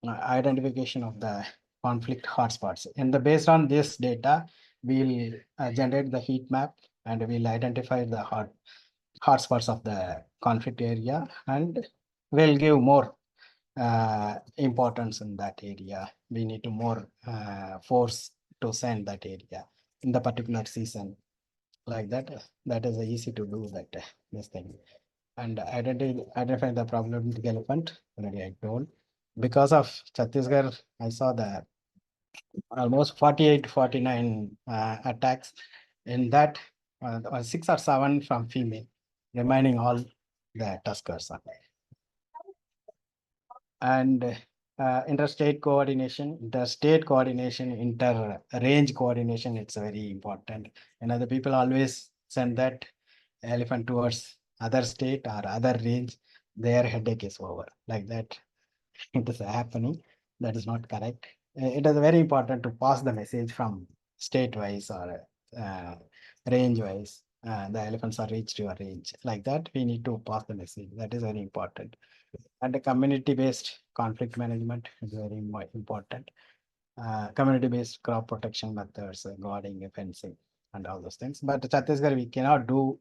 Identification of the conflict hotspots. And based on this data, we'll generate the heat map, and we'll identify the hotspots of the conflict area, and we'll give more importance in that area. We need to more force to send that area in the particular season. Like that, that is easy to do that this thing. And identify the problematic elephant, already I told. Because of Chhattisgarh, I saw that almost 48-49 attacks. In that, 6 or 7 from female, remaining all the tuskers. And interstate coordination, inter-range coordination, it's very important. The people always send that elephant towards other state or other range, their headache is over. Like that, it is happening. That is not correct. It is very important to pass the message from state-wise or range-wise. The elephants are reached your range. Like that, we need to pass the message. That is very important. And the community-based conflict management is very important. Community-based crop protection methods, guarding, fencing, and all those things. But Chhattisgarh, we cannot do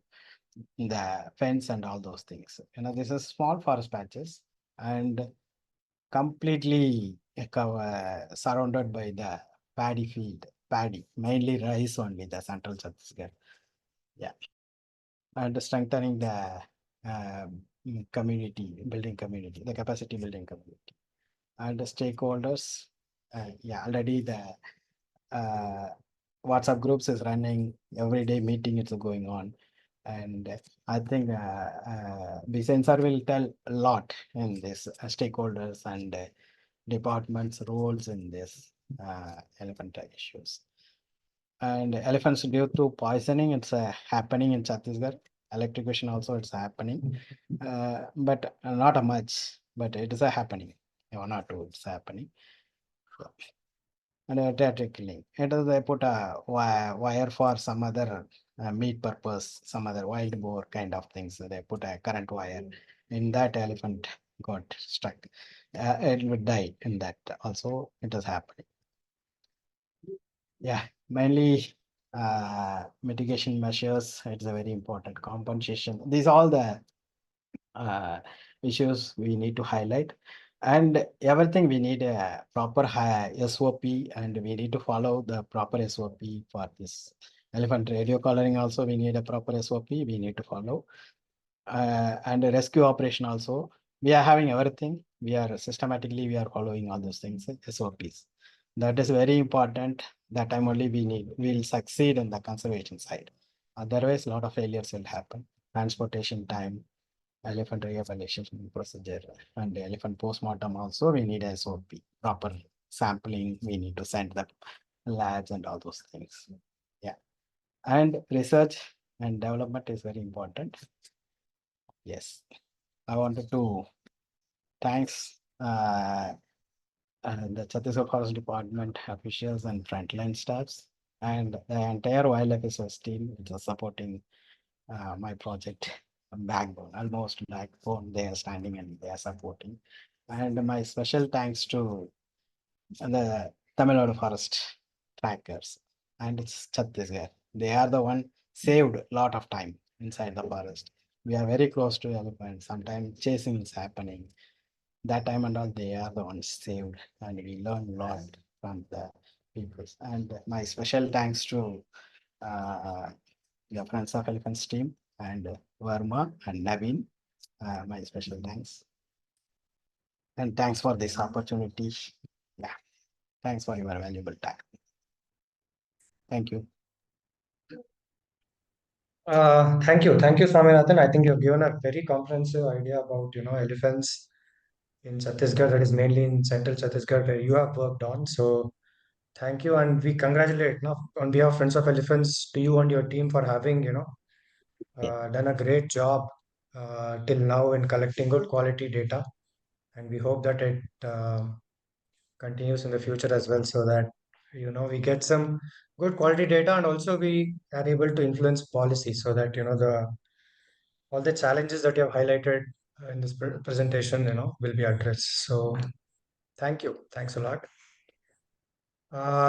the fence and all those things. This is small forest patches and completely surrounded by the paddy field, mainly rice only, the central Chhattisgarh. Yeah. And strengthening the community, the capacity building community. And the stakeholders, already the WhatsApp groups is running, every day meeting is going on. And I think Bisen sir will tell a lot in this stakeholders and departments roles in this elephant issues. And elephants due to poisoning, it's happening in Chhattisgarh. Electrocution also it's happening, but not much, but it is happening. One or two, it's happening. And theatrically, it is they put a wire for some other meat purpose, some other wild boar kind of things. They put a current wire in that, elephant got struck. It would die in that also. It is happening. Yeah, mainly mitigation measures. It's a very important compensation. These all the issues we need to highlight, and everything we need a proper SOP, and we need to follow the proper SOP for this elephant radio collaring. Also, we need a proper SOP. We need to follow, and a rescue operation also. We are having everything. We are systematically we are following all those things, SOPs. That is very important. That time only we'll succeed in the conservation side. Otherwise, a lot of failures will happen. Transportation time, elephant rehabilitation procedure, and the elephant postmortem also, we need SOP, proper sampling. We need to send the labs and all those things. Yeah. And research and development is very important. Yes. I wanted to thanks the Chhattisgarh Forest Department officials and frontline staffs and the entire wildlife research team, which is supporting my project backbone, almost backbone. They are standing and they are supporting. And my special thanks to the Tamil Nadu Forest Trackers and it's Chhattisgarh. They are the one saved a lot of time inside the forest. We are very close to elephants. Sometimes chasing is happening. That time and all, they are the ones saved, and we learn a lot from the people. And my special thanks to the Friends of Elephants team and Verma and Naveen. My special thanks. And thanks for this opportunity. Yeah. Thanks for your valuable time. Thank you. Thank you, Swaminathan. I think you've given a very comprehensive idea about elephants in Chhattisgarh, that is mainly in central Chhattisgarh where you have worked on. So thank you, and we congratulate on behalf of Friends of Elephants to you and your team for having done a great job till now in collecting good quality data, and we hope that it continues in the future as well, so that we get some good quality data, and also we are able to influence policy, so that the all the challenges that you have highlighted in this presentation will be addressed. So thanks a lot.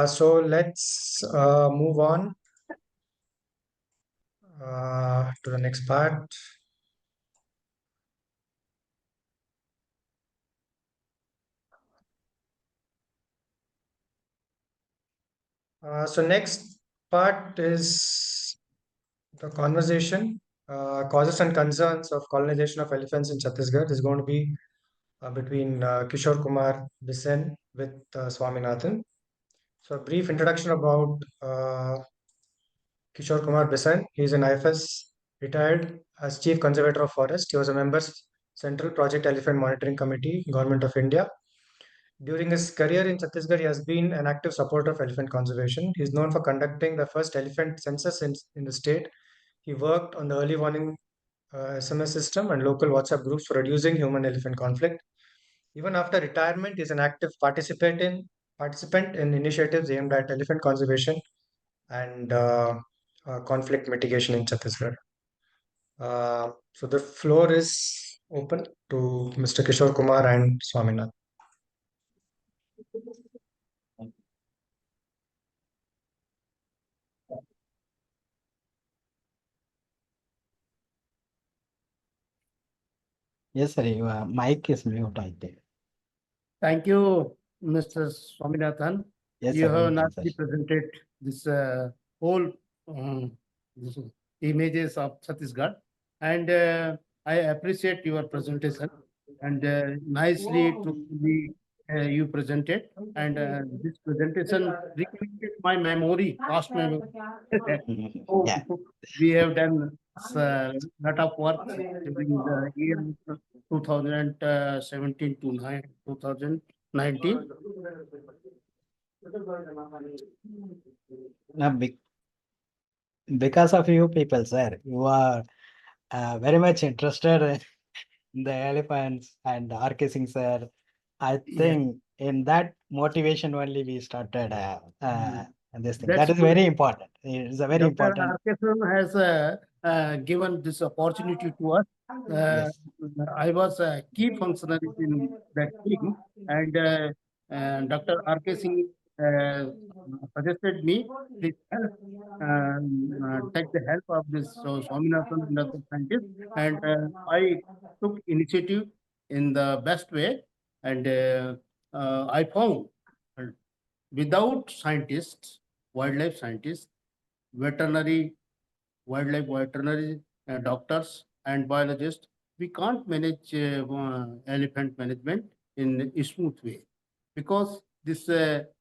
So let's move on to the next part. So next part is the conversation. Causes and concerns of colonization of elephants in Chhattisgarh is going to be between Kishore Kumar Bisen with Swaminathan. So a brief introduction about Kishore Kumar Bisen. He is an IFS retired as Chief Conservator of Forest. He was a member Central Project Elephant Monitoring Committee, Government of India. During his career in Chhattisgarh, he has been an active supporter of elephant conservation. He is known for conducting the first elephant census in the state. He worked on the early warning SMS system and local WhatsApp groups for reducing human-elephant conflict. Even after retirement, he is an active participant in initiatives aimed at elephant conservation and conflict mitigation in Chhattisgarh. So the floor is open to Mr. Kishore Kumar and Swaminathan. Yes, sir. Your mic is mute, I think. Thank you, Mr. Swaminathan. Yes, You sir. have Welcome, nicely sir. presented this whole this images of Chhattisgarh, and I appreciate your presentation. And nicely to be you presented, and this presentation recollected my memory, past memory. So Yeah. we have done a lot of work during the year 2017 to 2019. Now, because of you people, sir, you are very much interested in the elephants and RK Singh, sir. I Yeah. think in that motivation only we started this thing. That's That is good. very important. It is a very Dr. important. Arkeson has given this opportunity to us. Yes. I was a key functionary in that team, and Dr. RK Singh suggested me, please help, take the help of this Swaminathan and other scientists, and I took initiative in the best way, and I found without scientists, wildlife scientists, veterinary, veterinary doctors and biologists, we can't manage elephant management in a smooth way, because this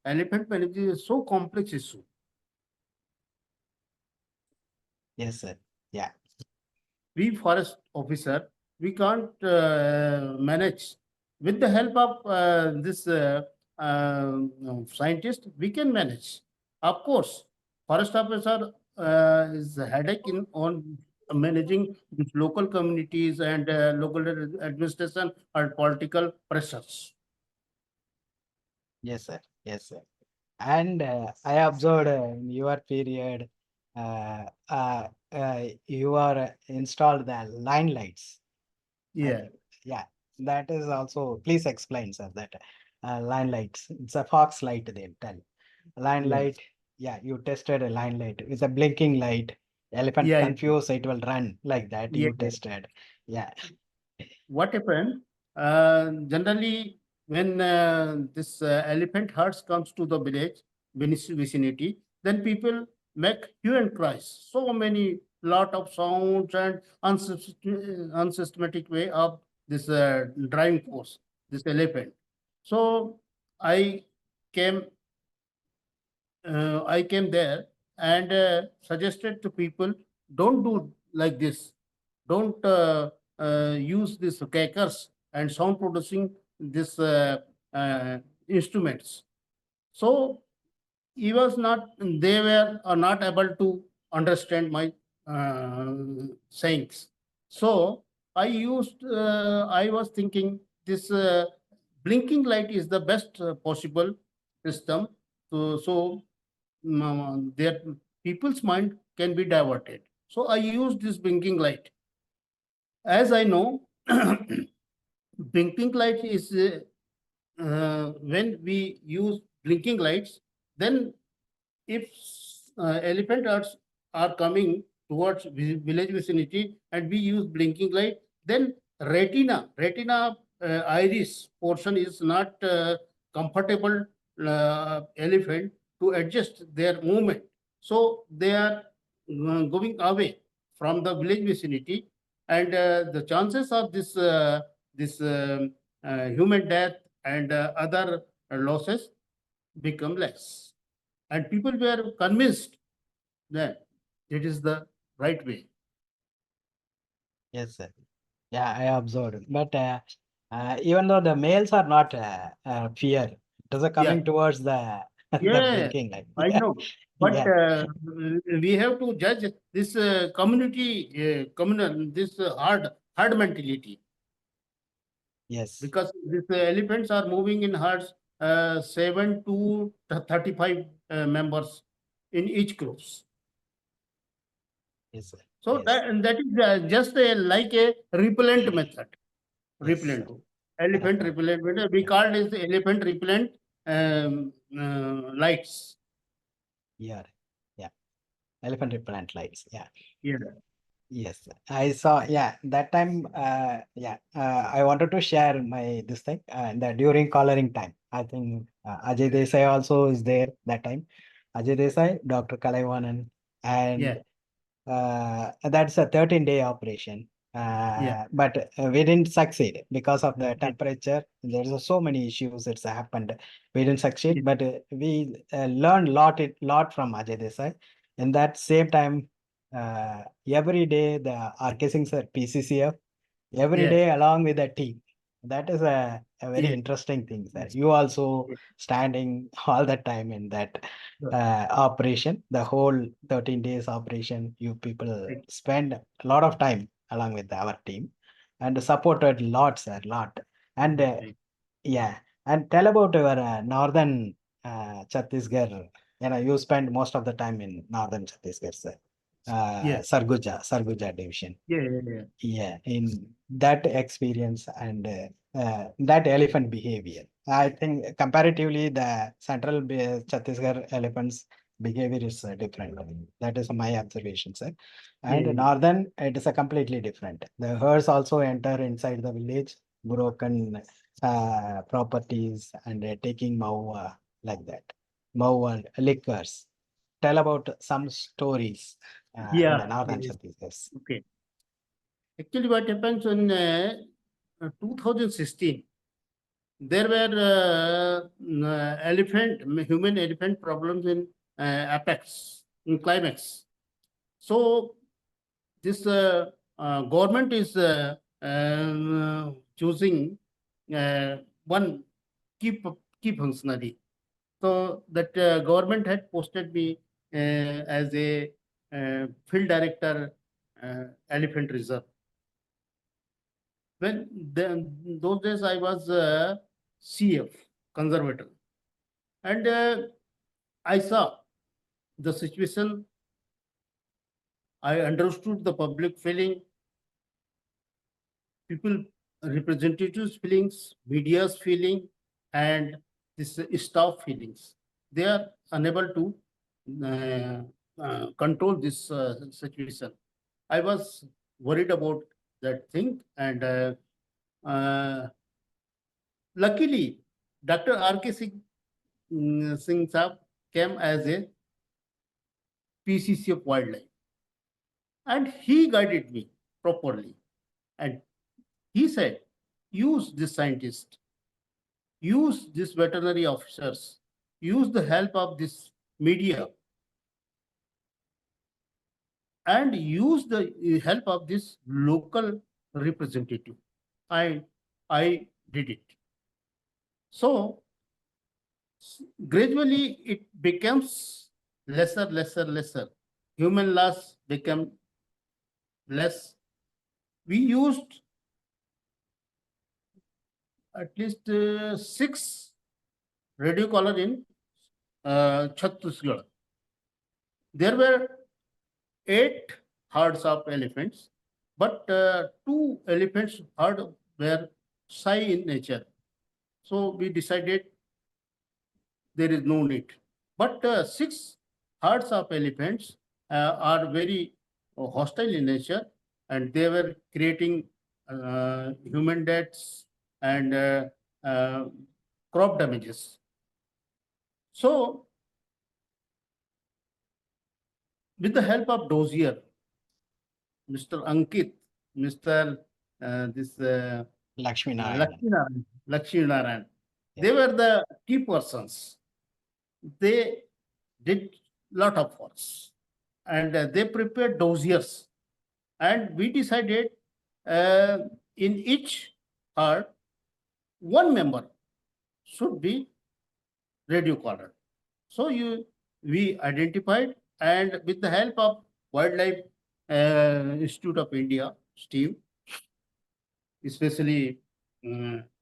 elephant management is so complex issue. Yes, sir. Yeah. We forest officer, we can't manage. With the help of this scientist, we can manage. Of course, forest officer is a headache in on managing these local communities and local administration or political pressures. Yes, sir. Yes, sir. And I observed in your period, you are installed the line lights. Yeah. Yeah, that is also, please explain, sir, that line lights. It's a fox light, they tell. Line Yeah. light, yeah, you tested a line light. It's a blinking light. Elephant Yeah, yeah. confused, it will run like that. Yeah, You yeah. tested. Yeah. What happened? Generally, when this elephant herds comes to the village vicinity, then people make hue and cries. So many lot of sounds and unsystematic way of this driving force, this elephant. So I came, I came there and suggested to people, don't do like this. Don't use these crackers and sound producing this instruments. So he was not, they were not able to understand my sayings. So I was thinking this blinking light is the best possible system. So their people's mind can be diverted. So I used this blinking light. As I know, blinking light is when we use blinking lights, then if elephant are coming towards village vicinity and we use blinking light, then retina iris portion is not comfortable elephant to adjust their movement. So they are going away from the village vicinity, and the chances of this human death and other losses become less. And people were convinced that it is the right way. Yes, sir. Yeah, I observed. But even though the males are not fear, it is coming towards the the Yeah, blinking light. I know. But Yeah. we have to judge this community, this herd mentality, Yes. because these elephants are moving in herds, 7 to 35 members in each groups. Yes, sir. So Yes. that is just like a repellent method. Repellent. Yes. Elephant Correct. repellent method. We call it elephant repellent lights. Yeah. Yeah. Elephant repellent lights. Yeah. Yeah. Yes, I saw. Yeah, that time. I wanted to share my this thing. The during coloring time, I think Ajay Desai also is there that time. Ajay Desai, Dr. Kalaivanan, Yeah. and that's a 13-day operation. Yeah. But we didn't succeed because of the Yeah. temperature. There's so many issues that's happened. We didn't succeed, Yeah. but we learned lot from Ajay Desai. In that same time, every day the RKSing sir, PCCF, every Yeah. day along with the team. That is a very Yeah. interesting thing, sir. You also Yeah. standing all the time in that Sure. operation, the whole 13 days operation, you people Right. spend a lot of time along with our team and supported lots, a lot. And Right. yeah, and tell about your northern Chhattisgarh. You spend most of the time in northern Chhattisgarh, sir. Yeah. Sarguja division. Yeah. Yeah. Yeah. Yeah, in that experience and that elephant behavior, I think comparatively the central Chhattisgarh elephants behavior is different. That is my observation, sir. And Yeah. northern, it is a completely different. The herds also enter inside the village, broken properties and taking mau like that. Mau and liquors. Tell about some stories in the Yeah. northern Yes. Chhattisgarh. Okay. Actually, what happens in 2016, there were human elephant problems in apex, in climax. So this government is choosing one key, key functionary. So that government had posted me as a field director, elephant reserve. When those days I was CF, conservator, and I saw the situation. I understood the public feeling, people, representatives' feelings, media's feeling, and this staff feelings. They are unable to control this situation. I was worried about that thing, and luckily, Dr. R.K. Singh Saab came as a PCC of wildlife, and he guided me properly. And he said, use this scientist, use these veterinary officers, use the help of this media, and use the help of this local representative. I did it. So gradually it becomes lesser. Human loss became less. We used at least 6 radio collar in Chhattisgarh. There were 8 herds of elephants, but 2 elephants herd were shy in nature. So we decided there is no need. But 6 herds of elephants are very hostile in nature, and they were creating human deaths and uh, crop damages. So, with the help of dozier, Mr. Ankit, Mr. This Lakshmi Narayan. Lakshmi Narayan, Yeah. they were the key persons. They did lot of works, and they prepared dossiers, and we decided in each herd, one member should be radio collar. So we identified, and with the help of Wildlife Institute of India team, especially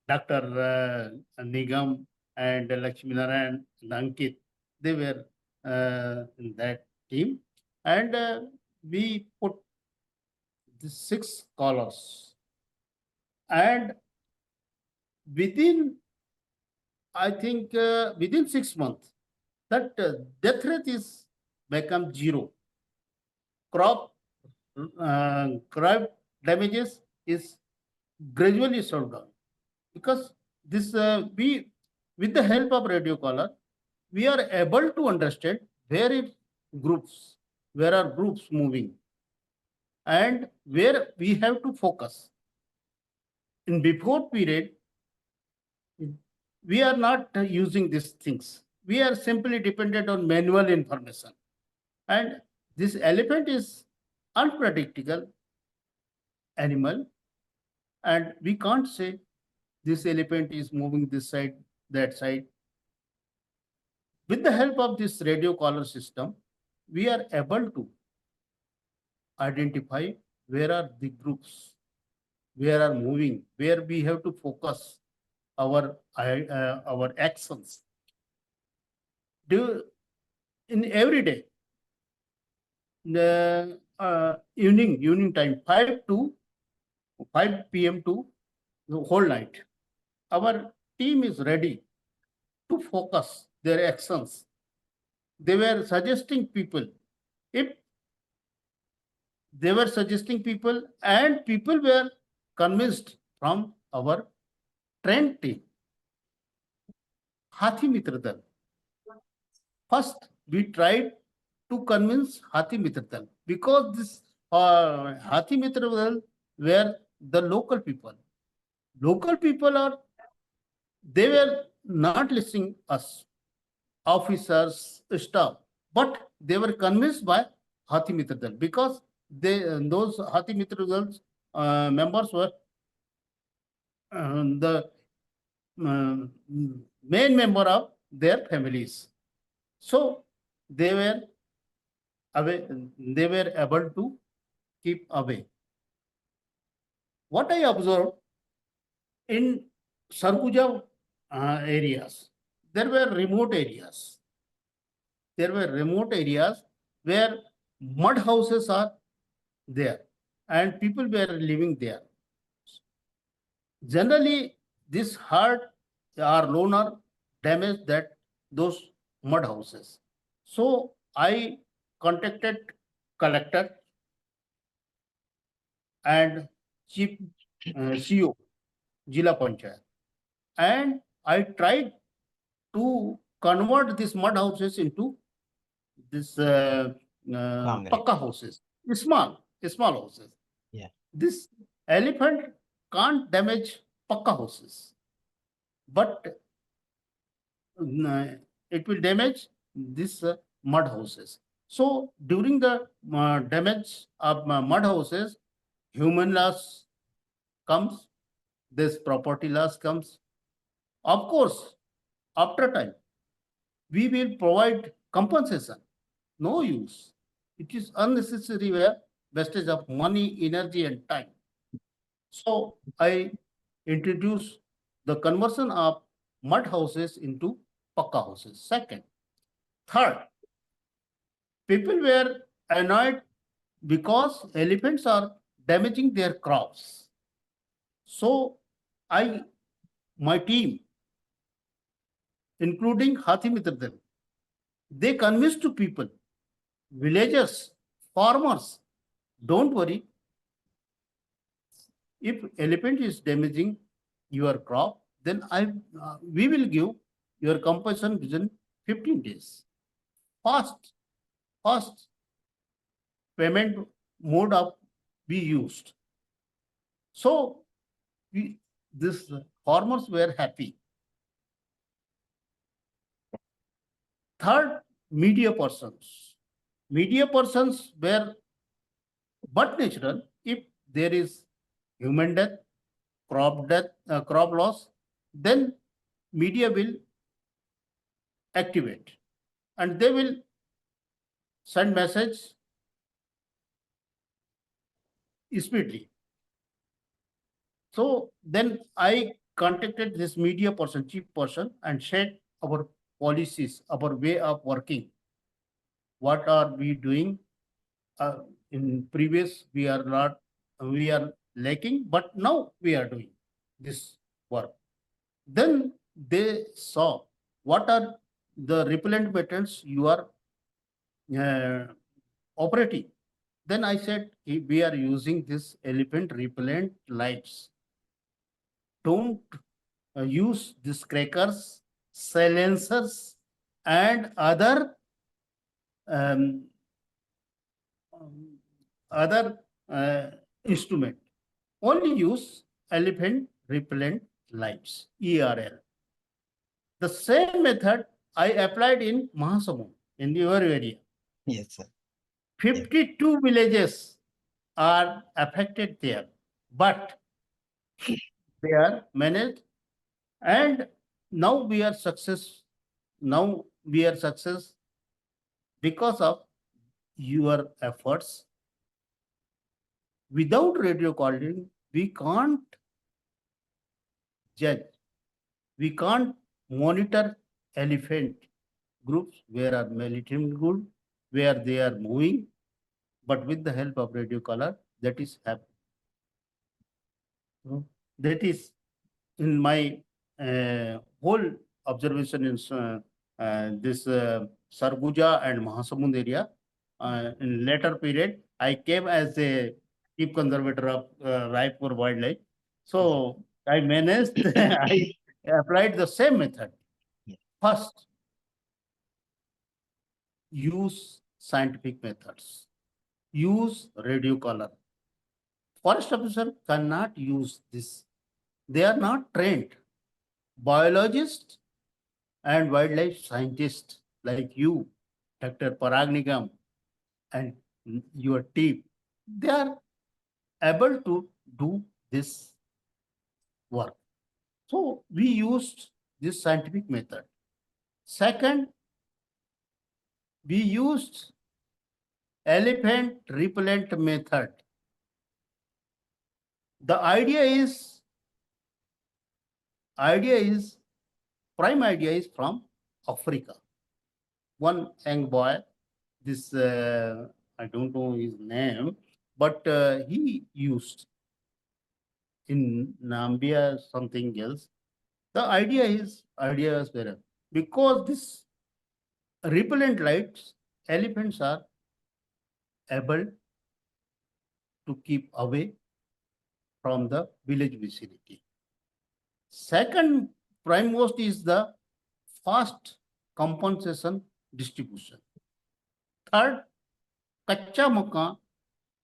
Dr. Nigam and Lakshminarayan and Ankit, they were in that team, and we put the 6 collars, and within, I think, within 6 months, that death rate is become 0. Crop damages is gradually slowed down, because this we, with the help of radio collar, we are able to understand where are groups moving, and where we have to focus. In before period, we are not using these things. We are simply dependent on manual information. And this elephant is unpredictable animal, and we can't say this elephant is moving this side, that side. With the help of this radio collar system, we are able to identify where are the groups, where are moving, where we have to focus our actions. In every day, the evening time, 5 p.m. to the whole night, our team is ready to focus their actions. They were suggesting people, if they were suggesting people, and people were convinced from our trained team. Hathi Mitra Dal. First, we tried to convince Hathi Mitra Dal, because this Hathi Mitra Dal were the local people. Local people they were not listening us, officers, staff, but they were convinced by Hathi Mitra Dal, because those Hathi Mitra Dal's members were the main member of their families. So they were able to keep away. What I observed in Sarguja areas, there were remote areas. There were remote areas where mud houses are there, and people were living there. Generally, this herd or loner damaged those mud houses. So I contacted collector and chief CO, Jila Panchayat, and I tried to convert these mud houses into this pakka houses, small houses. Yeah. This elephant can't damage pakka houses, but it will damage these mud houses. So during the damage of mud houses, human loss comes, this property loss comes. Of course, after time, we will provide compensation. No use. It is unnecessary wastage of money, energy, and time. So I introduce the conversion of mud houses into pakka houses. Second. Third, people were annoyed because elephants are damaging their crops. So my team, including Hathi Mitra Dal, they convinced to people, villagers, farmers, don't worry. If elephant is damaging your crop, then we will give your compensation within 15 days. Fast payment mode of we used. So these farmers were happy. Third, media persons. Media persons were but natural if there is human death, crop loss, then media will activate and they will send message speedily. So then I contacted this media person, chief person, and said our policies, our way of working, what are we doing? In previous, we are lacking, but now we are doing this work. Then they saw what are the repellent methods you are operating. Then I said, we are using this elephant repellent lights. Don't use these crackers, silencers, and other um, other instrument. Only use elephant repellent lights, ERL. The same method I applied in Mahasamud, in your area. Yes, sir. 52 villages are affected there, but they are managed, and now we are success. Now we are success because of your efforts. Without radio calling, we can't judge. We can't monitor elephant groups where are militant good, where they are moving, but with the help of radio collar, that is happening. That is in my whole observation in this Sarguja and Mahasamund area. In later period, I came as a chief conservator of Raipur wildlife. So I managed, I applied the same method. Yeah. First, use scientific methods. Use radio collar. Forest officer cannot use this. They are not trained. Biologists and wildlife scientists like you, Dr. Paragnigam, and your team, they are able to do this work. So we used this scientific method. Second, we used elephant repellent method. The idea is prime idea is from Africa. One young boy, this I don't know his name, but he used in Nambia something else. The idea is better because this repellent lights, elephants are able to keep away from the village vicinity. Second, prime most is the fast compensation distribution. Third, kacha makan,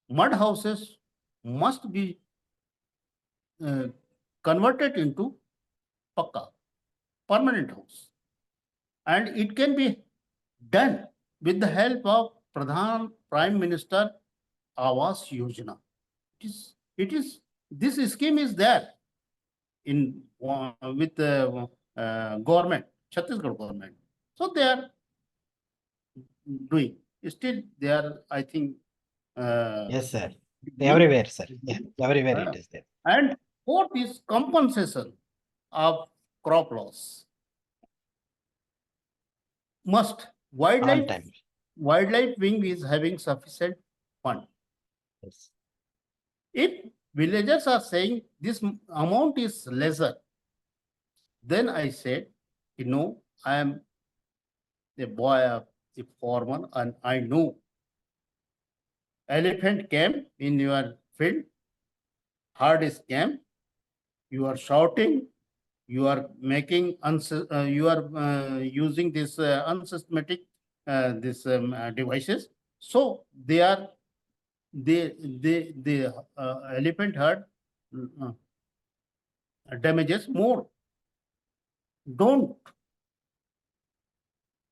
mud houses must be converted into pakka, permanent house. And it can be done with the help of Prime Minister Awas Yojana. This scheme is there in with the government, Chhattisgarh government. So they are doing. Still, they are, I think. Yes, sir. Everywhere, sir. Yeah, everywhere it is there. And fourth is compensation of crop loss. Must On time. wildlife wing is having sufficient fund. Yes. If villagers are saying this amount is lesser, then I said, I am a boy of a farmer and I know elephant came in your field, herd is came, you are shouting, you are making, you are using this unsystematic devices. So they are, the elephant herd damages more. Don't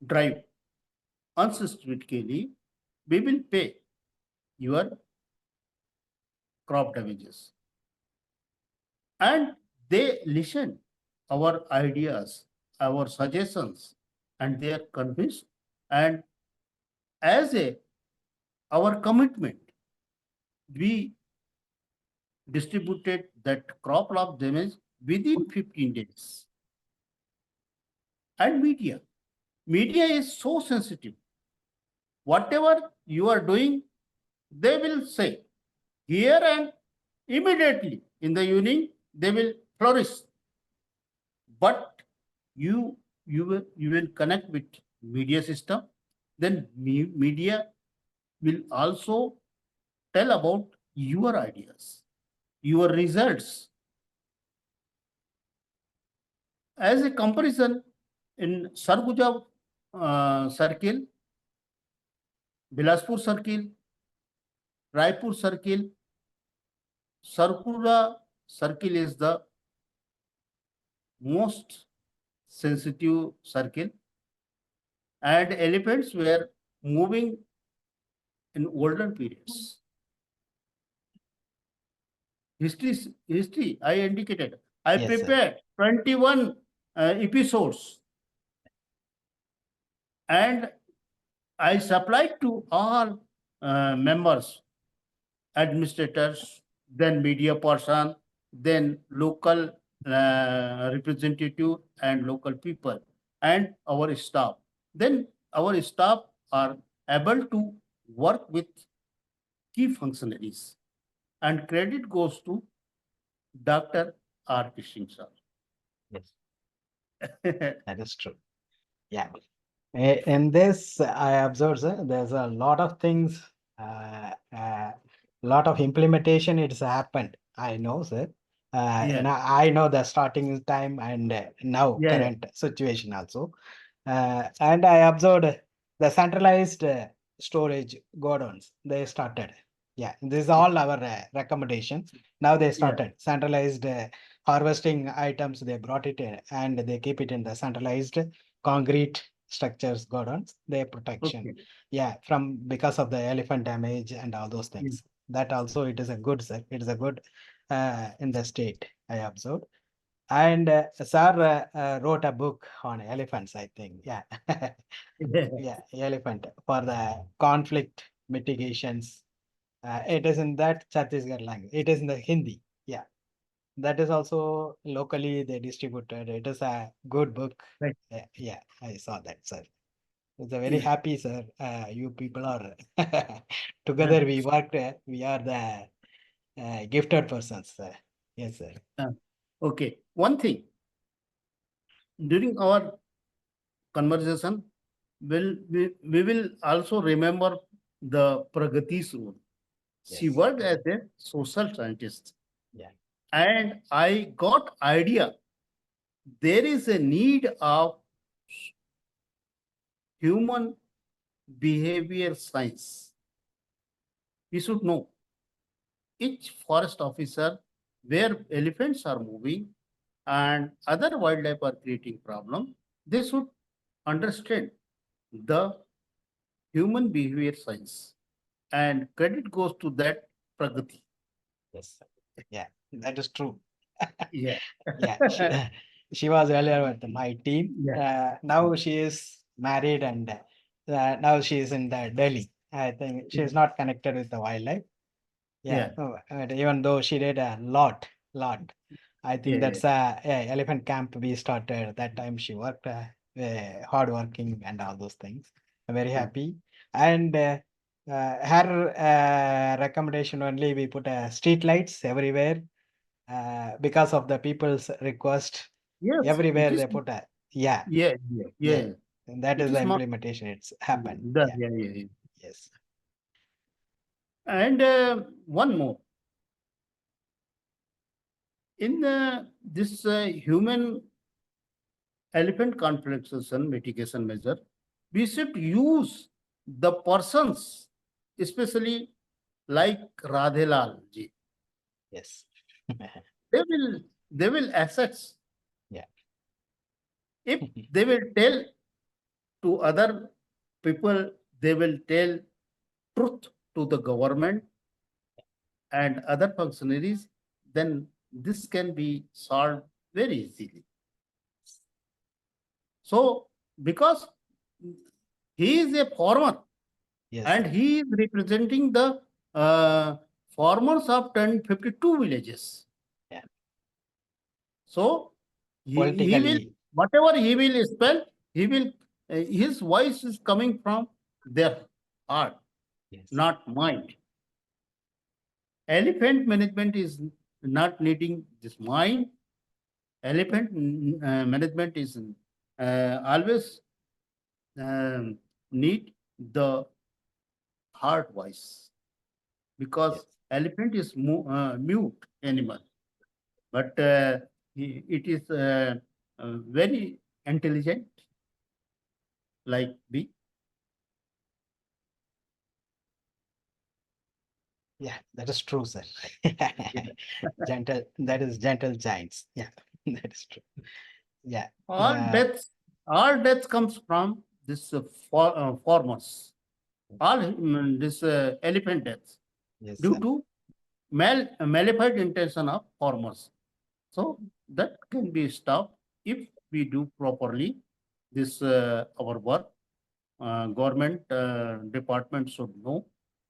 drive unsystematically. We will pay your crop damages. and they listen our ideas, our suggestions, and they are convinced. And as a our commitment, we distributed that crop loss damage within 15 days. And media is so sensitive. Whatever you are doing, they will say here, and immediately in the evening they will flourish. But you will connect with media system, then media will also tell about your ideas, your results. As a comparison, in Sarguja circle, Bilaspur circle, Raipur circle, Sarkura circle is the most sensitive circle, and elephants were moving in olden periods. History, I indicated. I Yes, sir. prepared 21 episodes, and I supplied to all members, administrators, then media person, then local representative and local people, and our staff. Then our staff are able to work with key functionaries, and credit goes to Dr. R.K. Singh sir. Yes, that is true. Yeah. In this, I observed, sir, there's a lot of things, lot of implementation. It's happened. I know, sir. Yeah. And I know the starting time and now Yeah. current situation also. And I observed the centralized storage godowns. They started. Yeah, this is all our recommendation. Now they started centralized harvesting items. They brought it in and they keep it in the centralized concrete structures godowns. Their protection. Okay. Yeah, from because of the elephant damage and all those things. That also it is a good, sir. It is a good in the state I observed. And sir wrote a book on elephants, I think. Yeah. Yeah, elephant for the conflict mitigations. It is in that Chhattisgarh language. It is in the Hindi. Yeah. That is also locally they distributed. It is a good book. Right. Yeah, I saw that, sir. It's a very happy, sir. You people are together. We worked. We are the gifted persons, sir. Yes, sir. Okay. One thing, during our conversation, we will also remember the Pragati's role. She Yes. worked as a social scientist. Yeah. And I got idea there is a need of human behavior science. We should know each forest officer where elephants are moving and other wildlife are creating problem. They should understand the human behavior science, and credit goes to that Pragati. Yes. Yeah, that is true. Yeah. Yeah, she was earlier with my team. Now she is married and now she is in the Delhi. I think she is not connected with the wildlife. Yeah, and even though she did a lot. I think that's elephant camp we started. That time she worked hard working and all those things. I'm very happy. And her recommendation only we put street lights everywhere because of the people's request. Yes, Everywhere it is, they put a yeah. And that It is is the not- implementation. It's happened. Yeah. Yes. And one more. In this human elephant confliction mitigation measure, we should use the persons, especially like Radhelal ji. Yes. They will assess. Yeah. If they will tell to other people, they will tell truth to the government and other functionaries, then this can be solved very easily. So, because he is a farmer Yes, and sir. he is representing the farmers of 1052 villages. Yeah. So, he will, Politically, whatever he will spell, he will, his voice is coming from their heart, yes. not mind. Elephant management is not needing this mind. Elephant management is always need the heart voice, because Yes. elephant is mute animal, but it is very intelligent, like bee. Yeah, that is true, sir. Gentle, that is gentle giants. Yeah, that is true. Yeah. All deaths comes from this farmers. All this elephant deaths Yes, due sir. to malified intention of farmers. So that can be stopped if we do properly this our work. Government department should know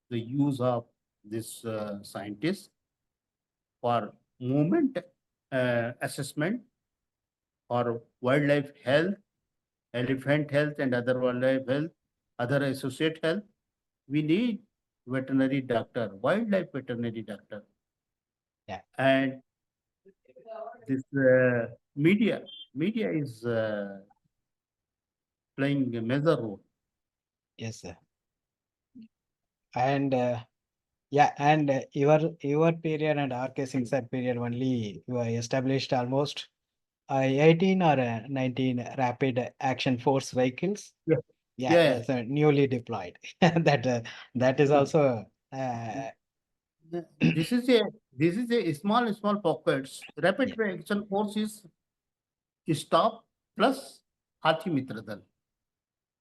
the use of this scientists for movement assessment, for wildlife health, elephant health and other wildlife health, other associate health. We need veterinary doctor, wildlife veterinary doctor. Yeah. And this media is playing a major role. Yes, sir. And yeah, and your period and RK Singh sir period only you are established almost 18 or 19 rapid action force vehicles. Yeah. Yeah, Yeah. so newly deployed. That is also This is a small pockets. Rapid yeah, action force is stop plus Hathi Mitra Dal.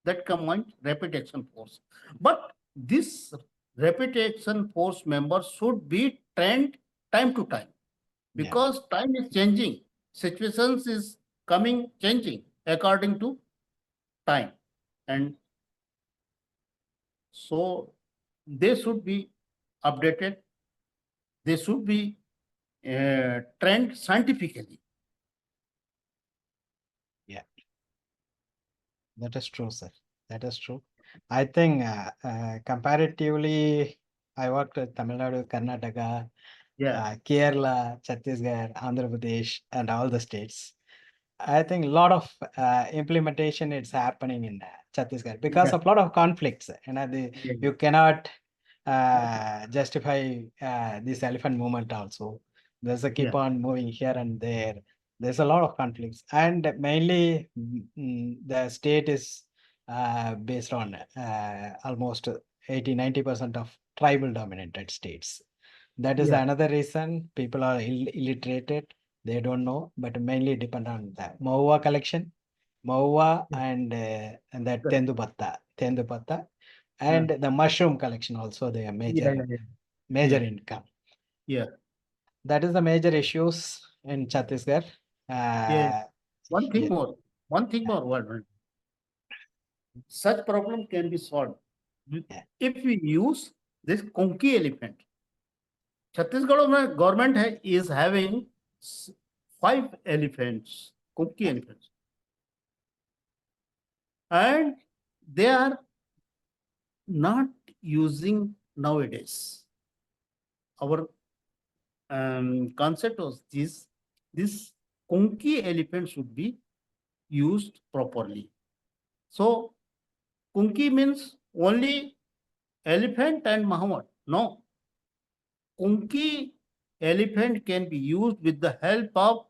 That combined rapid action force. But this rapid action force members should be trained time to time, yeah, because time is changing. Situations is coming changing according to time. And so they should be updated. They should be trained scientifically. yeah. That is true, sir. That is true. I think comparatively, I worked with Tamil Nadu, Karnataka, Yeah. Kerala, Chhattisgarh, Andhra Pradesh, and all the states. I think a lot of implementation is happening in Chhattisgarh because Yeah. of a lot of conflicts. Yeah. You cannot justify this elephant movement also. There's a keep Yeah. on moving here and there. There's a lot of conflicts, and mainly the state is based on almost 80-90% of tribal dominated states. That is Yeah. another reason people are illiterated. They don't know, but mainly depend on the Maua collection, Maua Yeah. and that Correct. Tendu and the mushroom collection also they are Yeah. major Yeah. income. Yeah. That is the major issues in Chhattisgarh. Yeah. Uh, One thing yeah, more. One thing more. Such problem can be solved yeah, if we use this conky elephant. Chhattisgarh government is having 5 elephants, conky elephants, and they are not using nowadays. Our concept was this conky elephant should be used properly. So kunki means only elephant and Muhammad. No. Kunki elephant can be used with the help of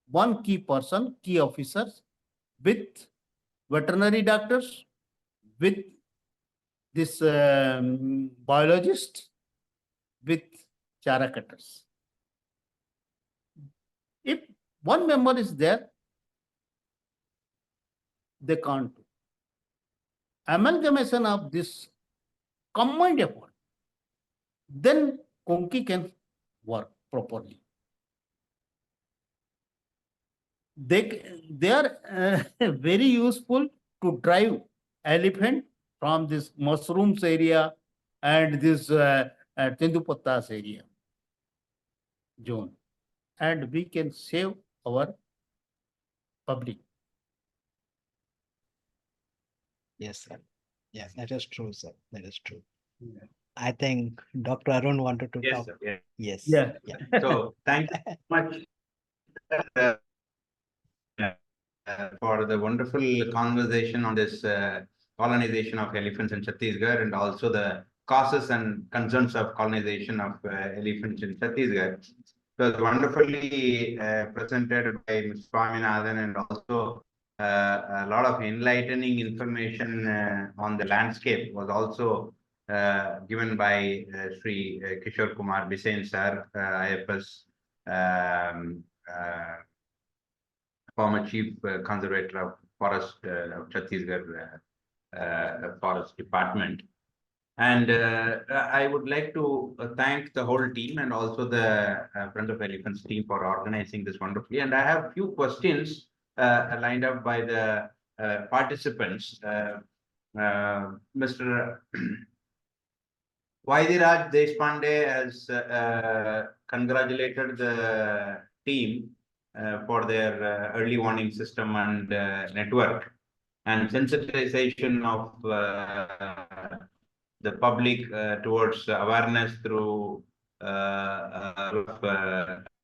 one key person, key officers, with veterinary doctors, with this biologist, with chara cutters. If one member is there, they can't do. Amalgamation of this combined effort, then Konki can work properly. they are very useful to drive elephant from this mushrooms area and this Tendupattas area zone, and we can save our public. Yes, sir. Yes, that is true, sir. That is true. I think Dr. Arun wanted to Yes, talk. sir. Yeah. Yes. Yeah. Yeah. So thank you so much uh, for the wonderful conversation on this colonization of elephants in Chhattisgarh, and also the causes and concerns of colonization of elephants in Chhattisgarh. It was wonderfully presented by Mr. Swaminathan, and also a lot of enlightening information on the landscape was also given by Sri Kishore Kumar Bisen sir, IFS, former Chief Conservator of Forest of Chhattisgarh Forest Department. And I would like to thank the whole team and also the Friends of Elephants team for organizing this wonderfully. And I have a few questions lined up by the participants. Mr. Vaidiraj Deshpande has congratulated the team for their early warning system and network and sensitization of the public towards awareness through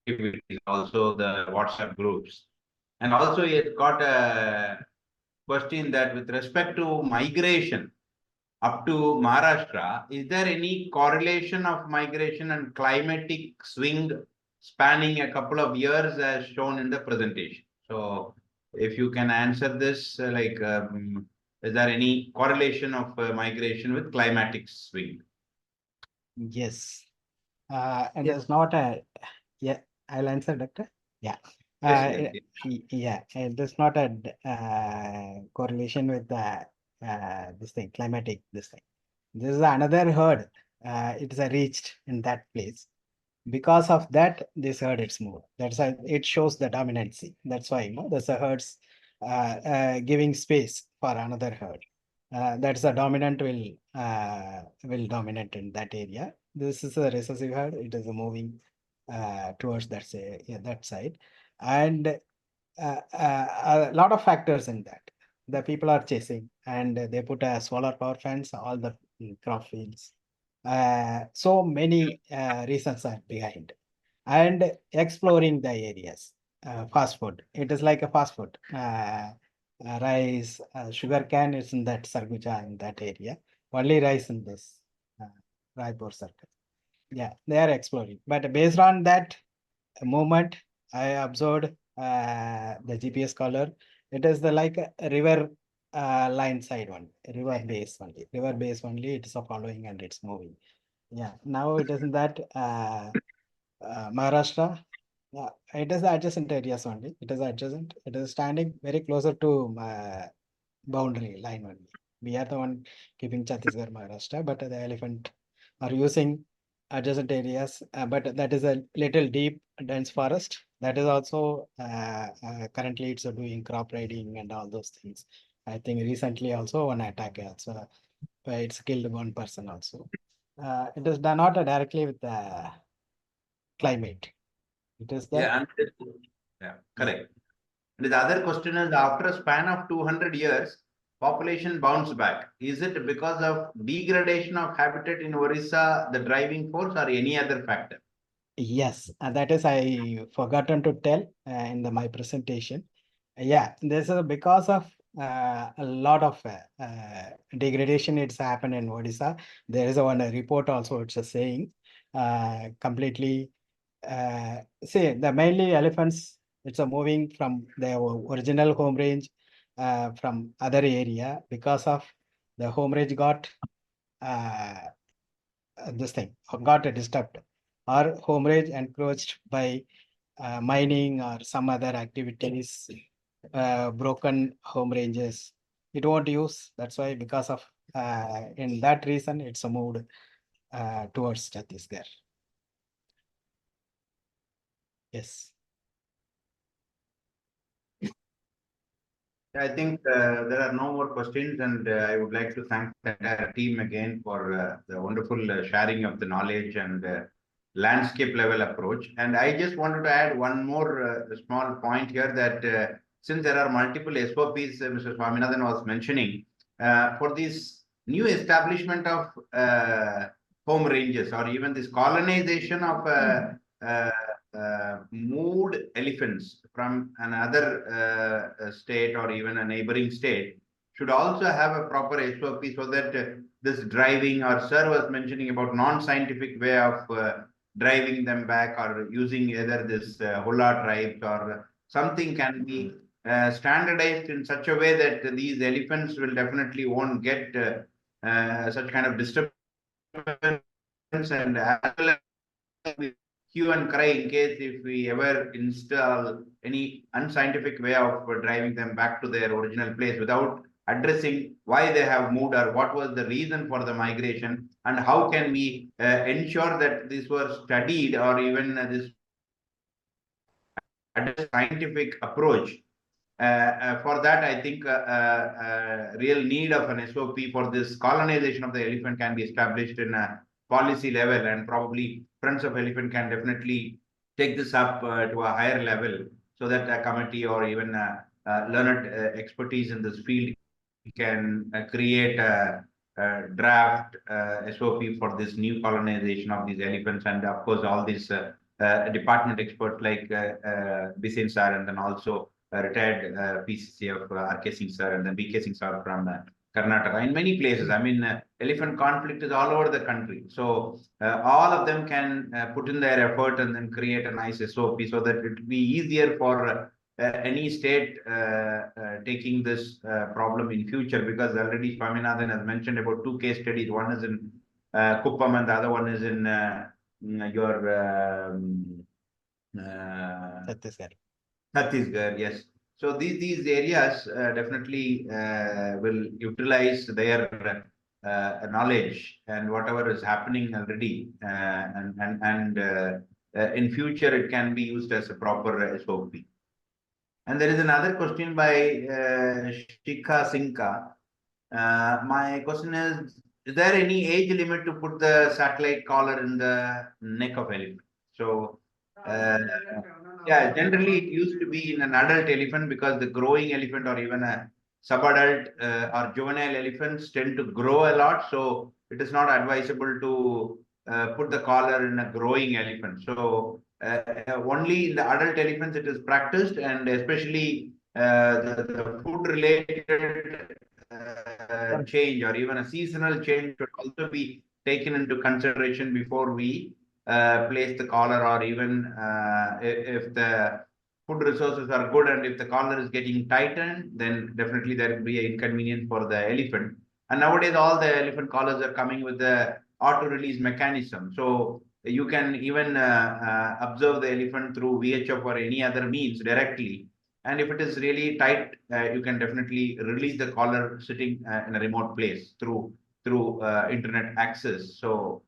activities, also the WhatsApp groups. And also it got a question that with respect to migration up to Maharashtra, is there any correlation of migration and climatic swing spanning a couple of years as shown in the presentation? So if you can answer this, is there any correlation of migration with climatic swing? Yes. And Yes. it's not a, yeah, I'll answer, Doctor. Yeah. Yes, Yeah, and there's not a correlation with the this thing, climatic, this thing. This is another herd. It is reached in that place. Because of that, this herd it's moved. That's why it shows the dominancy. That's why, you know, there's a herds giving space for another herd. That's the dominant will dominate in that area. This is a recessive herd. It is moving towards that say that side, and a lot of factors in that. The people are chasing, and they put a solar power fence all the crop fields. So many reasons are behind, and exploring the areas. Fast food. It is like a fast food. Rice, sugar cane is in that Sarguja in that area. Only rice in this Raipur circle. Yeah, they are exploring. But based on that movement, I observed the GPS color. It is the like a river line side one, river base only. River base only. It is a following and it's moving. Yeah. Now it is in that Maharashtra. Yeah, it is the adjacent areas only. It is adjacent. It is standing very closer to boundary line only. We are the one keeping Chhattisgarh, Maharashtra, but the elephant are using adjacent areas. But that is a little deep, dense forest. That is also currently it's doing crop raiding and all those things. I think recently also one attack also, it's killed one person also. It is done not directly with the climate. It is the Yeah, correct. And the other question is, after a span of 200 years, population bounced back. Is it because of degradation of habitat in Orissa, the driving force, or any other factor? Yes, and that is I forgotten to tell in my presentation. Yeah, this is because of a lot of degradation it's happened in Odisha. There is one report also it's saying completely see the mainly elephants it's a moving from their original home range from other area because of the home range got this thing got disturbed or home range encroached by mining or some other activities, broken home ranges. It won't use. That's why because of in that reason it's moved towards Chhattisgarh. Yes. I think there are no more questions, and I would like to thank the entire team again for the wonderful sharing of the knowledge and landscape level approach. And I just wanted to add one more small point here that since there are multiple SOPs, Mr. Swaminathan was mentioning, for this new establishment of home ranges or even this colonization of moved elephants from another state or even a neighboring state should also have a proper SOP so that this driving, or sir was mentioning about non-scientific way of driving them back or using either this hula tribes or something can be standardized in such a way that these elephants will definitely won't get such kind of disturbance, and as well as hue and cry in case if we ever install any unscientific way of driving them back to their original place without addressing why they have moved or what was the reason for the migration, and how can we ensure that this was studied or even this scientific approach. For that, I think real need of an SOP for this colonization of the elephant can be established in a policy level, and probably Friends of Elephant can definitely take this up to a higher level so that a committee or even learned expertise in this field can create a draft SOP for this new colonization of these elephants, and of course all these department experts like Bisen sir, and then also retired PCC of RK Singh sir, and then BK Singh sir from Karnataka. In many places, I mean, elephant conflict is all over the country. So all of them can put in their effort and then create a nice SOP so that it will be easier for any state taking this problem in future, because already Swaminathan has mentioned about 2 case studies. One is in Kuppam and the other one is in your Chhattisgarh. Chhattisgarh, yes. So these areas definitely will utilize their knowledge and whatever is happening already, and in future it can be used as a proper SOP. And there is another question by Shikha Sinka. My question is there any age limit to put the satellite collar in the neck of elephant? So, yeah, generally it used to be in an adult elephant, because the growing elephant or even a subadult or juvenile elephants tend to grow a lot. So it is not advisable to put the collar in a growing elephant. So only in the adult elephants it is practiced, and especially the food related change or even a seasonal change should also be taken into consideration before we place the collar, or even if the food resources are good and if the collar is getting tightened, then definitely there will be an inconvenience for the elephant. And nowadays all the elephant collars are coming with the auto release mechanism, so you can even observe the elephant through VHF or any other means directly. And if it is really tight, you can definitely release the collar sitting in a remote place through internet access. So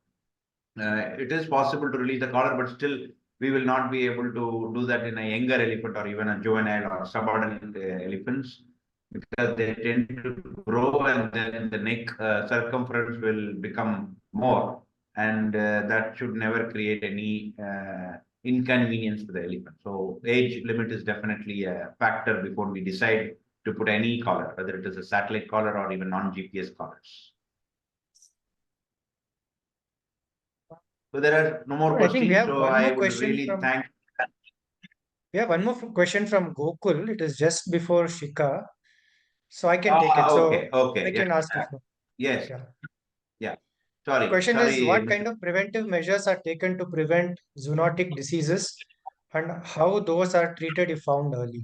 it is possible to release the collar, but still we will not be able to do that in a younger elephant or even a juvenile or subadult elephants, because they tend to grow and then the neck circumference will become more, and that should never create any inconvenience to the elephant. So age limit is definitely a factor before we decide to put any collar, whether it is a satellite collar or even non-GPS collars. So there are no more I think we questions. have So one I more would question really from thank. we have one more question from Gokul. It is just before Shika, so I can take it. So Okay, I yeah, can ask if yes, yeah. yeah. The question is, what Mr. kind of preventive measures are taken to prevent zoonotic diseases, and how those are treated if found early?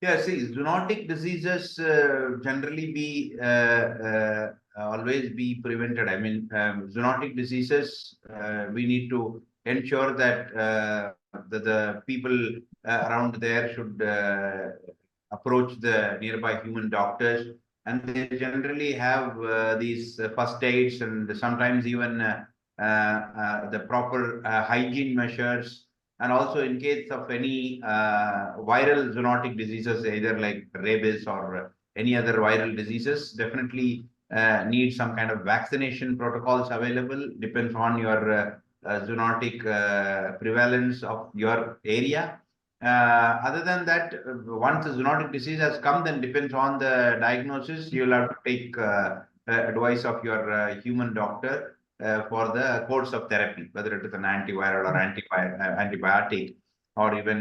Yeah, see, zoonotic diseases generally be always be prevented. I mean, zoonotic diseases, we need to ensure that the people around there should approach the nearby human doctors, and they generally have these first aids and sometimes even the proper hygiene measures, And also in case of any viral zoonotic diseases, either like rabies or any other viral diseases, definitely need some kind of vaccination protocols available. Depends on your zoonotic prevalence of your area. Other than that, once the zoonotic disease has come, then depends on the diagnosis. You'll have to take advice of your human doctor for the course of therapy, whether it is an antiviral or antibiotic, or even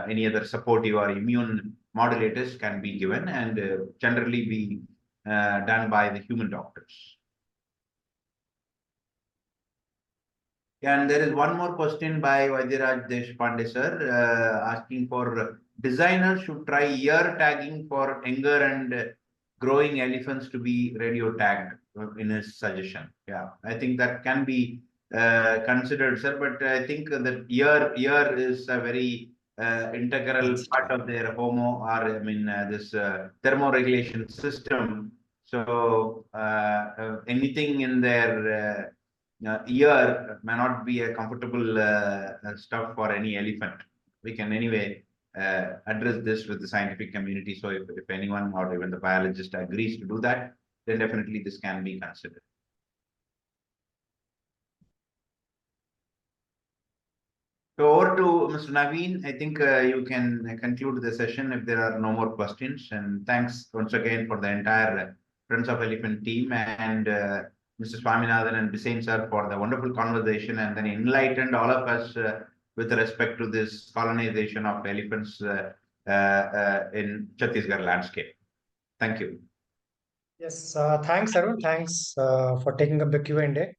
any other supportive or immune modulators can be given, and generally be done by the human doctors. And there is one more question by Vaidyanathan Deshpande sir, asking for designers should try ear tagging for younger and growing elephants to be radio tagged in his suggestion. Yeah, I think that can be considered, sir. But I think that ear is a very integral part of their this thermoregulation system. So anything in their ear may not be a comfortable stuff for any elephant. We can anyway address this with the scientific community. So if anyone or even the biologist agrees to do that, then definitely this can be considered. So over to Mr. Naveen. I think you can conclude the session if there are no more questions. And thanks once again for the entire Friends of Elephant team and Mr. Swaminathan and Bisen sir for the wonderful conversation, and then enlightened all of us with respect to this colonization of elephants in Chhattisgarh landscape. Thank you. Yes, thanks, Arun. Thanks for taking up the Q&A.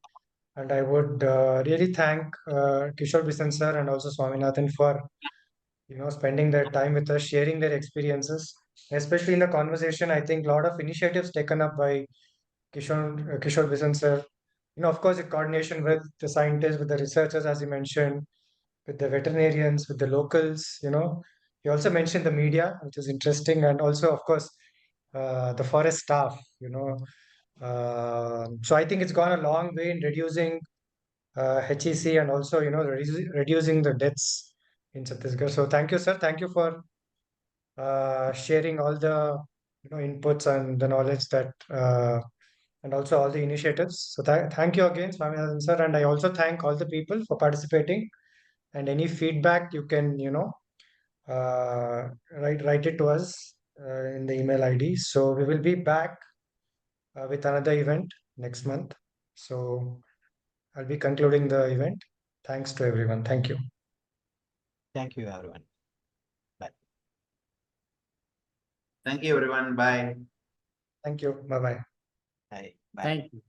And I would really thank Kishore Bisen sir and also Swaminathan for spending their time with us, sharing their experiences, especially in the conversation. I think a lot of initiatives taken up by Kishore Bisen sir. Of course, in coordination with the scientists, with the researchers, as you mentioned, with the veterinarians, with the locals. He also mentioned the media, which is interesting, and also, of course, the forest staff. So I think it's gone a long way in reducing HEC and also reducing the deaths in Chhattisgarh. So thank you, sir. Thank you for sharing all the inputs and the knowledge that and also all the initiatives. So thank you again, Swaminathan sir, and I also thank all the people for participating. And any feedback you can write it to us in the email ID. So we will be back with another event next month. So I'll be concluding the event. Thanks to everyone. Thank you. Thank you, everyone. Bye. Thank you, everyone. Bye. Thank you. Bye-bye. Bye. Bye. Thank you.